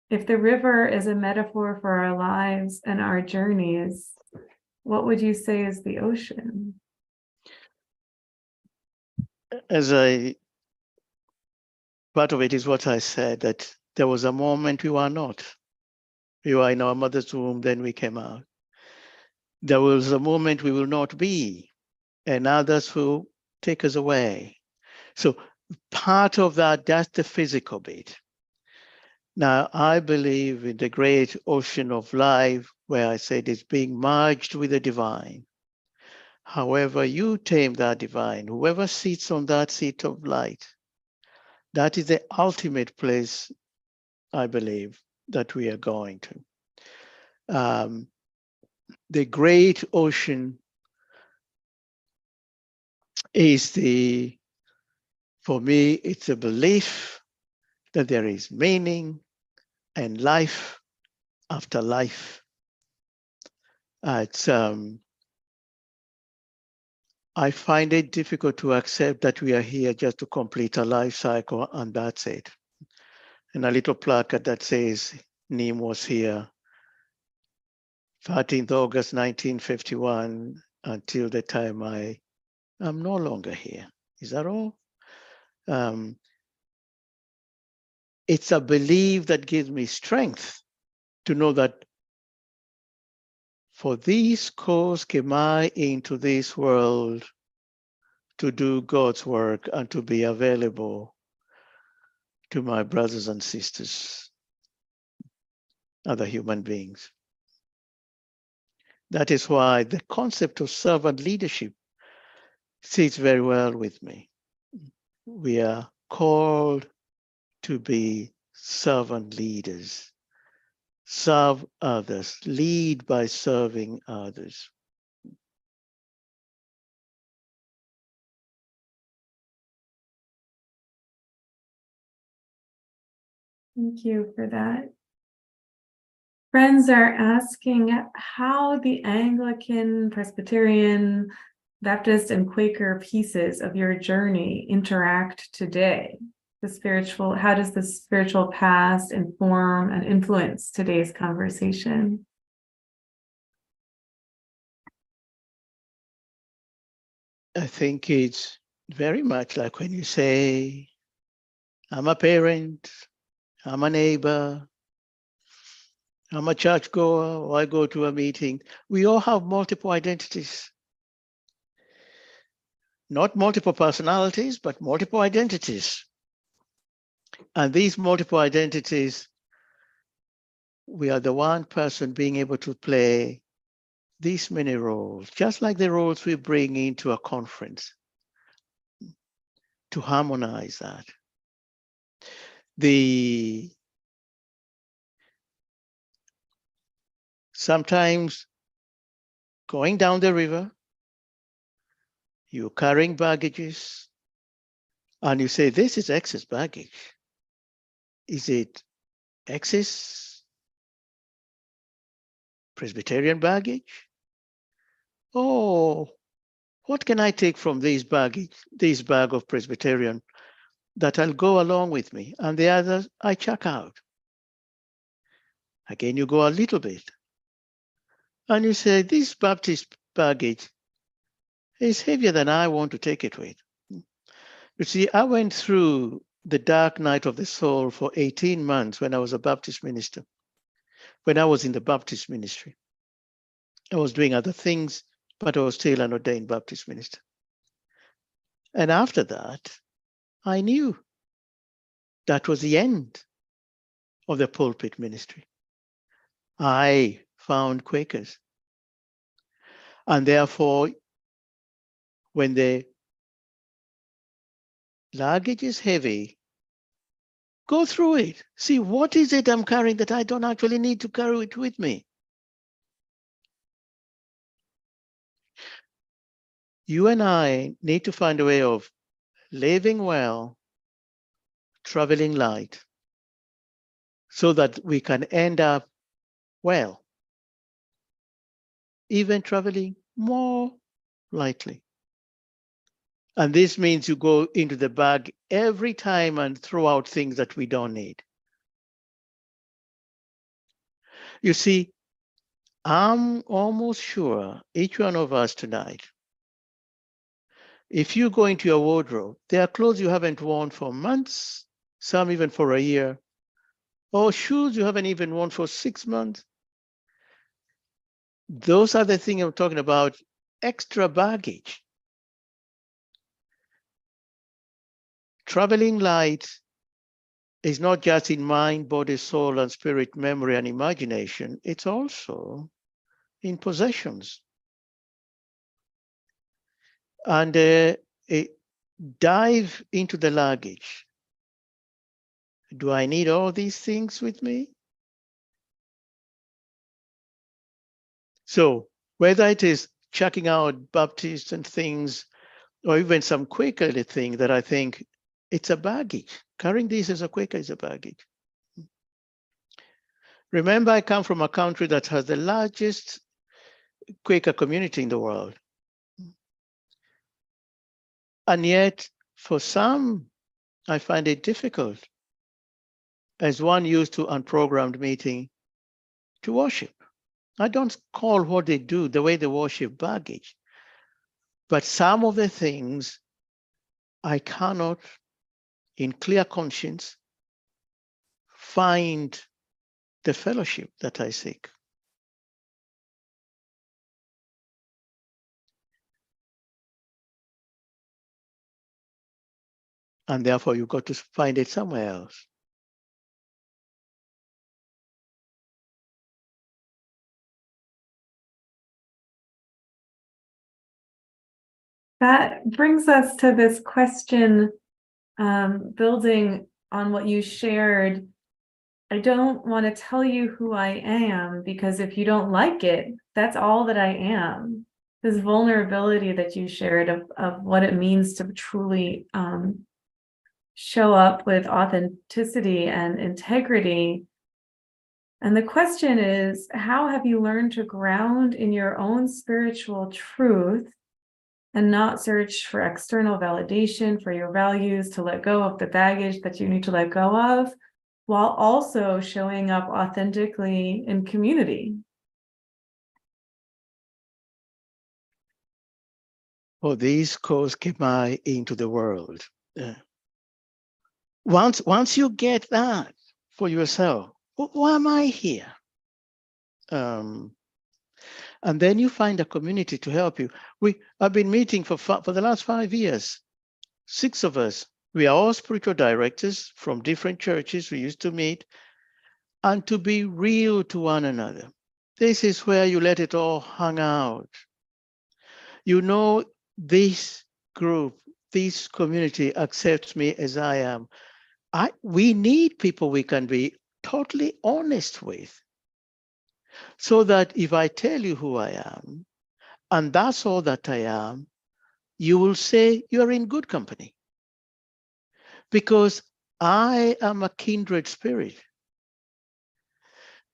A: If the river is a metaphor for our lives and our journeys, what would you say is the ocean?
B: Part of it is what I said, that there was a moment we were not. We were in our mother's womb, then we came out. There was a moment we will not be, and others will take us away. So part of that's the physical bit. Now, I believe in the great ocean of life, where I said it's being merged with the divine. However you tame that divine, whoever sits on that seat of light, that is the ultimate place, I believe, that we are going to. The great ocean is for me, it's a belief that there is meaning and life after life. I find it difficult to accept that we are here just to complete a life cycle and that's it. And a little placard that says Nim was here 13th August 1951 until the time I'm no longer here. Is that all? It's a belief that gives me strength to know that for this cause came I into this world to do God's work and to be available to my brothers and sisters, other human beings. That is why the concept of servant leadership sits very well with me. We are called to be servant leaders, serve others, lead by serving others.
A: Thank you for that. Friends are asking how the Anglican, Presbyterian, Baptist and Quaker pieces of your journey interact today? How does the spiritual past inform and influence today's conversation?
B: I think it's very much like when you say, I'm a parent, I'm a neighbor, I'm a churchgoer, or I go to a meeting. We all have multiple identities. Not multiple personalities, but multiple identities. And these multiple identities, we are the one person being able to play these many roles, just like the roles we bring into a conference to harmonize that. Sometimes going down the river, you're carrying baggages, and you say, this is excess baggage. Is it excess Presbyterian baggage? Oh, what can I take from this bag of Presbyterian that I'll go along with me? And the others, I chuck out. Again, you go a little bit. And you say, this Baptist baggage is heavier than I want to take it with. You see, I went through the dark night of the soul for 18 months when I was a Baptist minister. When I was in the Baptist ministry, I was doing other things, but I was still an ordained Baptist minister. And after that, I knew that was the end of the pulpit ministry. I found Quakers. And therefore, when the luggage is heavy, go through it. See, what is it I'm carrying that I don't actually need to carry it with me? You and I need to find a way of living well, traveling light, so that we can end up well, even traveling more lightly. And this means you go into the bag every time and throw out things that we don't need. You see, I'm almost sure each one of us tonight, if you go into your wardrobe, there are clothes you haven't worn for months, some even for a year, or shoes you haven't even worn for 6 months. Those are the things I'm talking about, extra baggage. Traveling light is not just in mind, body, soul, and spirit, memory, and imagination. It's also in possessions. And dive into the luggage. Do I need all these things with me? So whether it is checking out Baptist and things, or even some Quakerly thing that I think it's a baggage. Carrying this as a Quaker is a baggage. Remember, I come from a country that has the largest Quaker community in the world. And yet, for some, I find it difficult, as one used to unprogrammed meeting, to worship. I don't call what they do, the way they worship, baggage. But some of the things I cannot, in clear conscience, find the fellowship that I seek. And therefore, you've got to find it somewhere else.
A: That brings us to this question, building on what you shared. I don't want to tell you who I am, because if you don't like it, that's all that I am. This vulnerability that you shared of what it means to truly show up with authenticity and integrity. And the question is, how have you learned to ground in your own spiritual truth and not search for external validation for your values, to let go of the baggage that you need to let go of, while also showing up authentically in community.
B: Oh, these calls keep my into the world. Once you get that for yourself, why am I here? And then you find a community to help you. I've been meeting for the last 5 years, 6 of us. We are all spiritual directors from different churches. We used to meet, and to be real to one another. This is where you let it all hang out. You know, this group, this community accepts me as I am. We need people we can be totally honest with, so that if I tell you who I am, and that's all that I am, you will say you're in good company. Because I am a kindred spirit.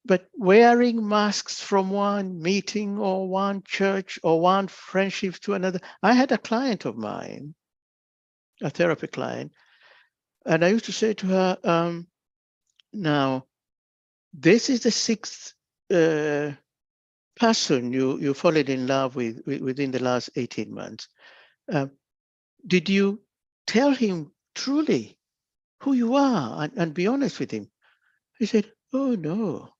B: But wearing masks from one meeting or one church or one friendship to another. I had a client of mine, a therapy client, and I used to say to her, now, this is the 6th person you fallen in love with within the last 18 months. Did you tell him truly who you are and be honest with him? He said, oh, no.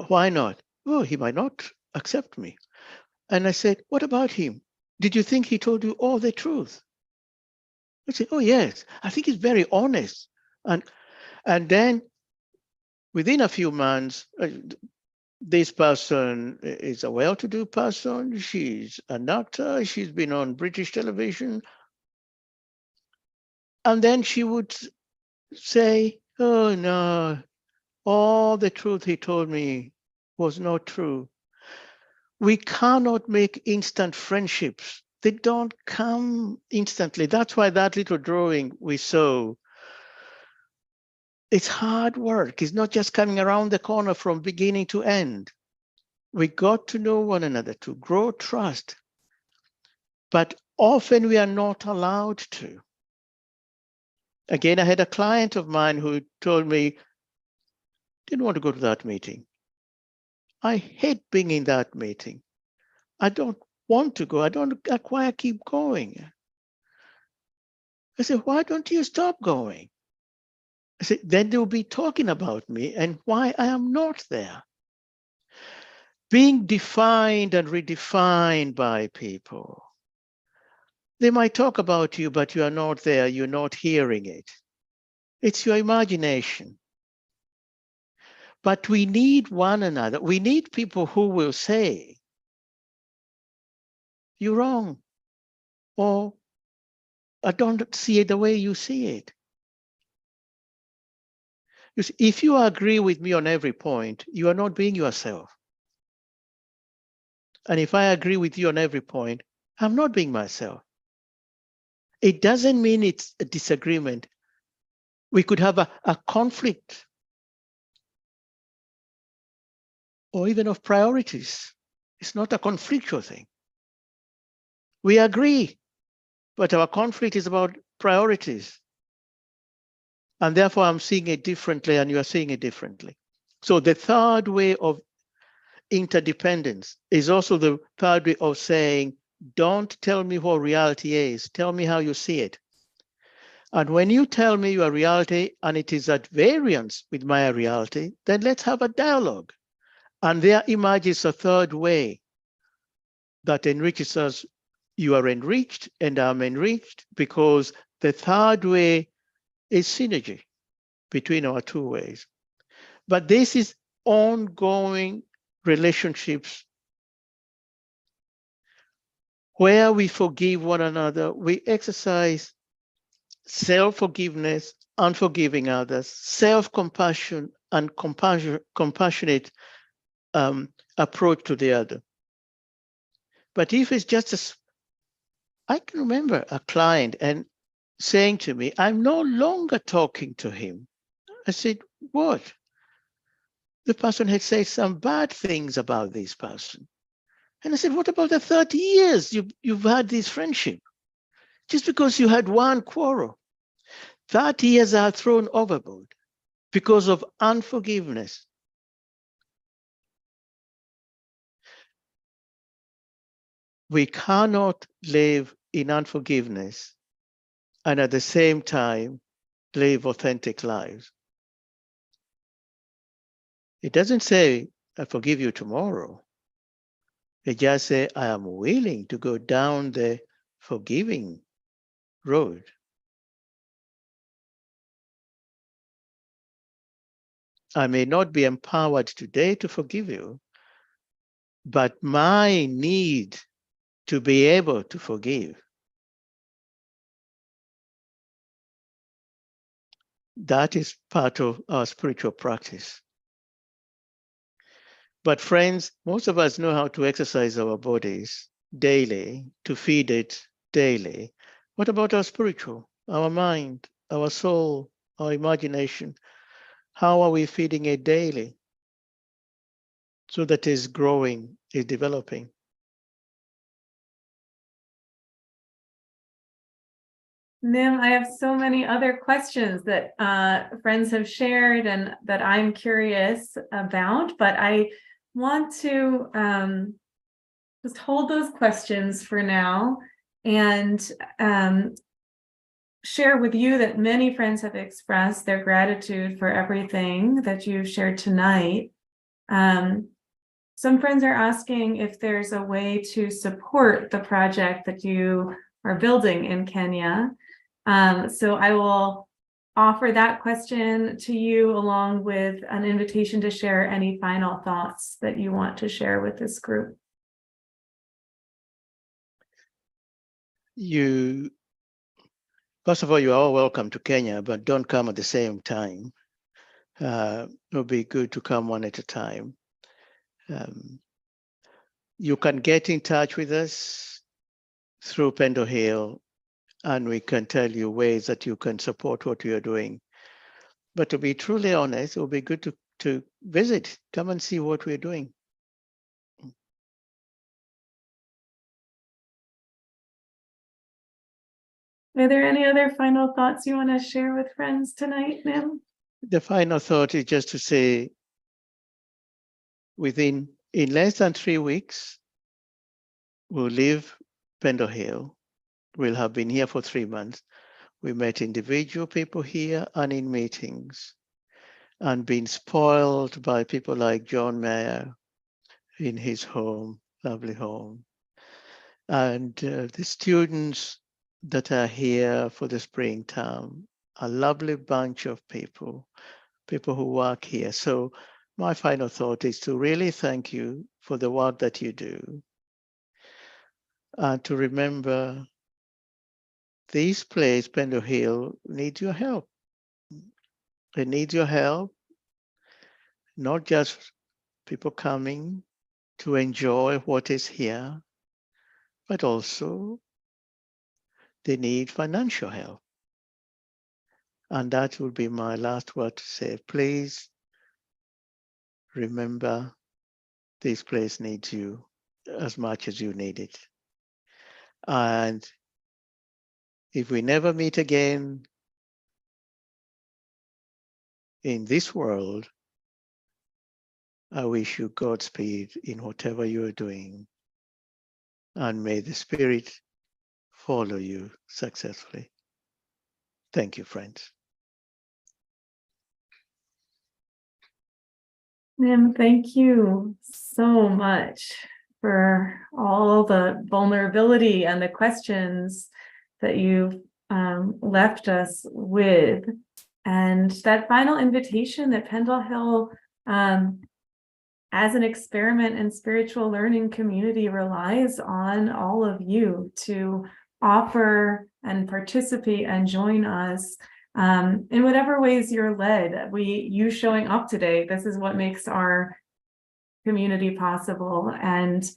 B: Why not? Oh, he might not accept me. And I said, what about him? Did you think he told you all the truth? I said, oh, yes, I think he's very honest. And then within a few months, this person is a well-to-do person. She's an actor. She's been on British television. And then she would say, oh, no, all the truth he told me was not true. We cannot make instant friendships. They don't come instantly. That's why that little drawing we saw, it's hard work. It's not just coming around the corner from beginning to end. We got to know one another, to grow trust. But often we are not allowed to. Again, I had a client of mine who told me, didn't want to go to that meeting. I hate being in that meeting. I don't want to go. I don't why I keep going. I said, why don't you stop going? I said, then they'll be talking about me and why I am not there. Being defined and redefined by people. They might talk about you, but you are not there. You're not hearing it. It's your imagination. But we need one another. We need people who will say, you're wrong, or I don't see it the way you see it. You see, if you agree with me on every point, you are not being yourself. And if I agree with you on every point, I'm not being myself. It doesn't mean it's a disagreement. We could have a conflict or even of priorities. It's not a conflictual thing. We agree, but our conflict is about priorities. And therefore, I'm seeing it differently and you are seeing it differently. So the third way of interdependence is also the third way of saying, don't tell me what reality is. Tell me how you see it. And when you tell me your reality and it is at variance with my reality, then let's have a dialogue. And there emerges a third way that enriches us. You are enriched and I'm enriched because the third way is synergy between our two ways. But this is ongoing relationships where we forgive one another, we exercise self-forgiveness, unforgiving others, self-compassion, and compassionate approach to the other. But if it's just I can remember a client and saying to me, I'm no longer talking to him. I said, what? The person had said some bad things about this person. And I said, what about the 30 years you've had this friendship? Just because you had one quarrel, 30 years are thrown overboard because of unforgiveness. We cannot live in unforgiveness and at the same time live authentic lives. It doesn't say, I forgive you tomorrow. It just says, I am willing to go down the forgiving road. I may not be empowered today to forgive you, but my need to be able to forgive, that is part of our spiritual practice. But friends, most of us know how to exercise our bodies daily, to feed it daily. What about our spiritual, our mind, our soul, our imagination? How are we feeding it daily so that it's growing, it's developing?
A: Nim, I have so many other questions that friends have shared and that I'm curious about, but I want to just hold those questions for now and share with you that many friends have expressed their gratitude for everything that you've shared tonight. Some friends are asking if there's a way to support the project that you are building in Kenya. So I will offer that question to you along with an invitation to share any final thoughts that you want to share with this group.
B: First of all, you are all welcome to Kenya, but don't come at the same time. It'll be good to come one at a time. You can get in touch with us through Pendle Hill, and we can tell you ways that you can support what you're doing. But to be truly honest, it will be good to visit, come and see what we're doing.
A: Are there any other final thoughts you want to share with friends tonight, Nim?
B: The final thought is just to say, in less than 3 weeks, we'll leave Pendle Hill. We'll have been here for 3 months. We met individual people here and in meetings, and been spoiled by people like John Mayer in his home, lovely home. And the students that are here for the spring term, a lovely bunch of people who work here. So my final thought is to really thank you for the work that you do, and to remember this place, Pendle Hill, needs your help. It needs your help, not just people coming to enjoy what is here, but also they need financial help. And that would be my last word to say. Please remember, this place needs you as much as you need it. And if we never meet again in this world, I wish you Godspeed in whatever you are doing. And may the Spirit follow you successfully. Thank you, friends.
A: Nim, thank you so much for all the vulnerability and the questions that you've left us with. And that final invitation that Pendle Hill, as an experiment in spiritual learning community, relies on all of you to offer and participate and join us in whatever ways you're led. You showing up today, this is what makes our community possible, and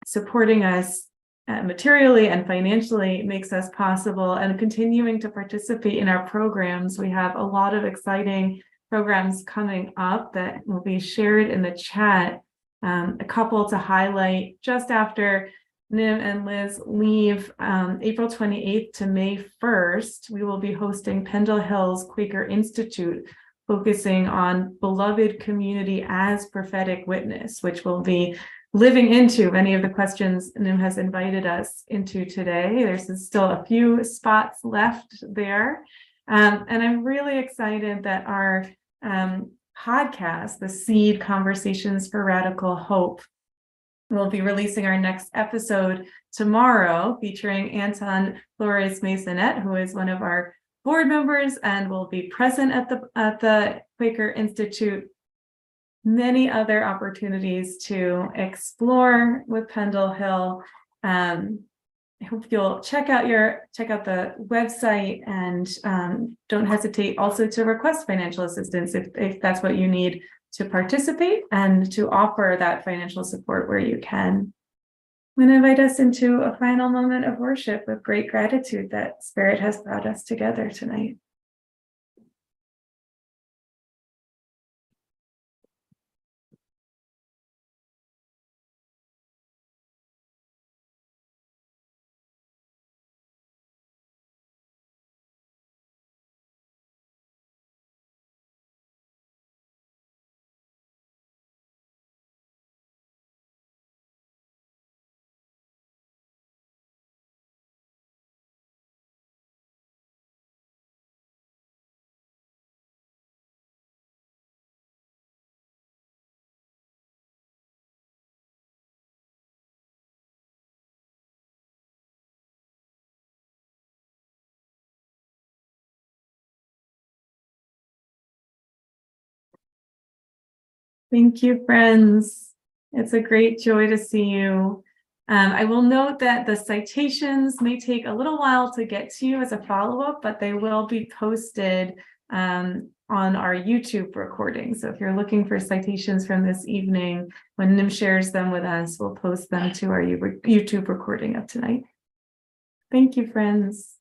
A: supporting us materially and financially makes us possible, and continuing to participate in our programs. We have a lot of exciting programs coming up that will be shared in the chat a couple to highlight. Just after Nim and Liz leave April 28th to May 1st, we will be hosting Pendle Hills Quaker Institute, focusing on beloved community as prophetic witness, which will be living into many of the questions Nim has invited us into today. There's still a few spots left there. And I'm really excited that our podcast, The Seed Conversations for Radical Hope, we'll be releasing our next episode tomorrow, featuring Anton Flores Masonette, who is one of our board members and will be present at the Quaker Institute. Many other opportunities to explore with Pendle Hill. I hope you'll check out the website, and don't hesitate also to request financial assistance if that's what you need to participate and to offer that financial support where you can. I'm going to invite us into a final moment of worship with great gratitude that Spirit has brought us together tonight. Thank you, friends. It's a great joy to see you. I will note that the citations may take a little while to get to you as a follow-up, but they will be posted on our YouTube recording. So if you're looking for citations from this evening, when Nim shares them with us, we'll post them to our YouTube recording of tonight. Thank you, friends.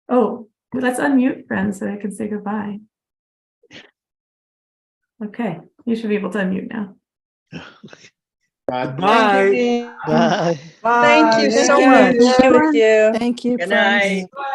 A: Oh, let's unmute, friends, so I can say goodbye. Okay, you should be able to unmute now.
C: Bye.
B: Bye.
D: Thank you so much.
C: Thank you.
D: Thank you.
C: Good
D: friends.
C: night.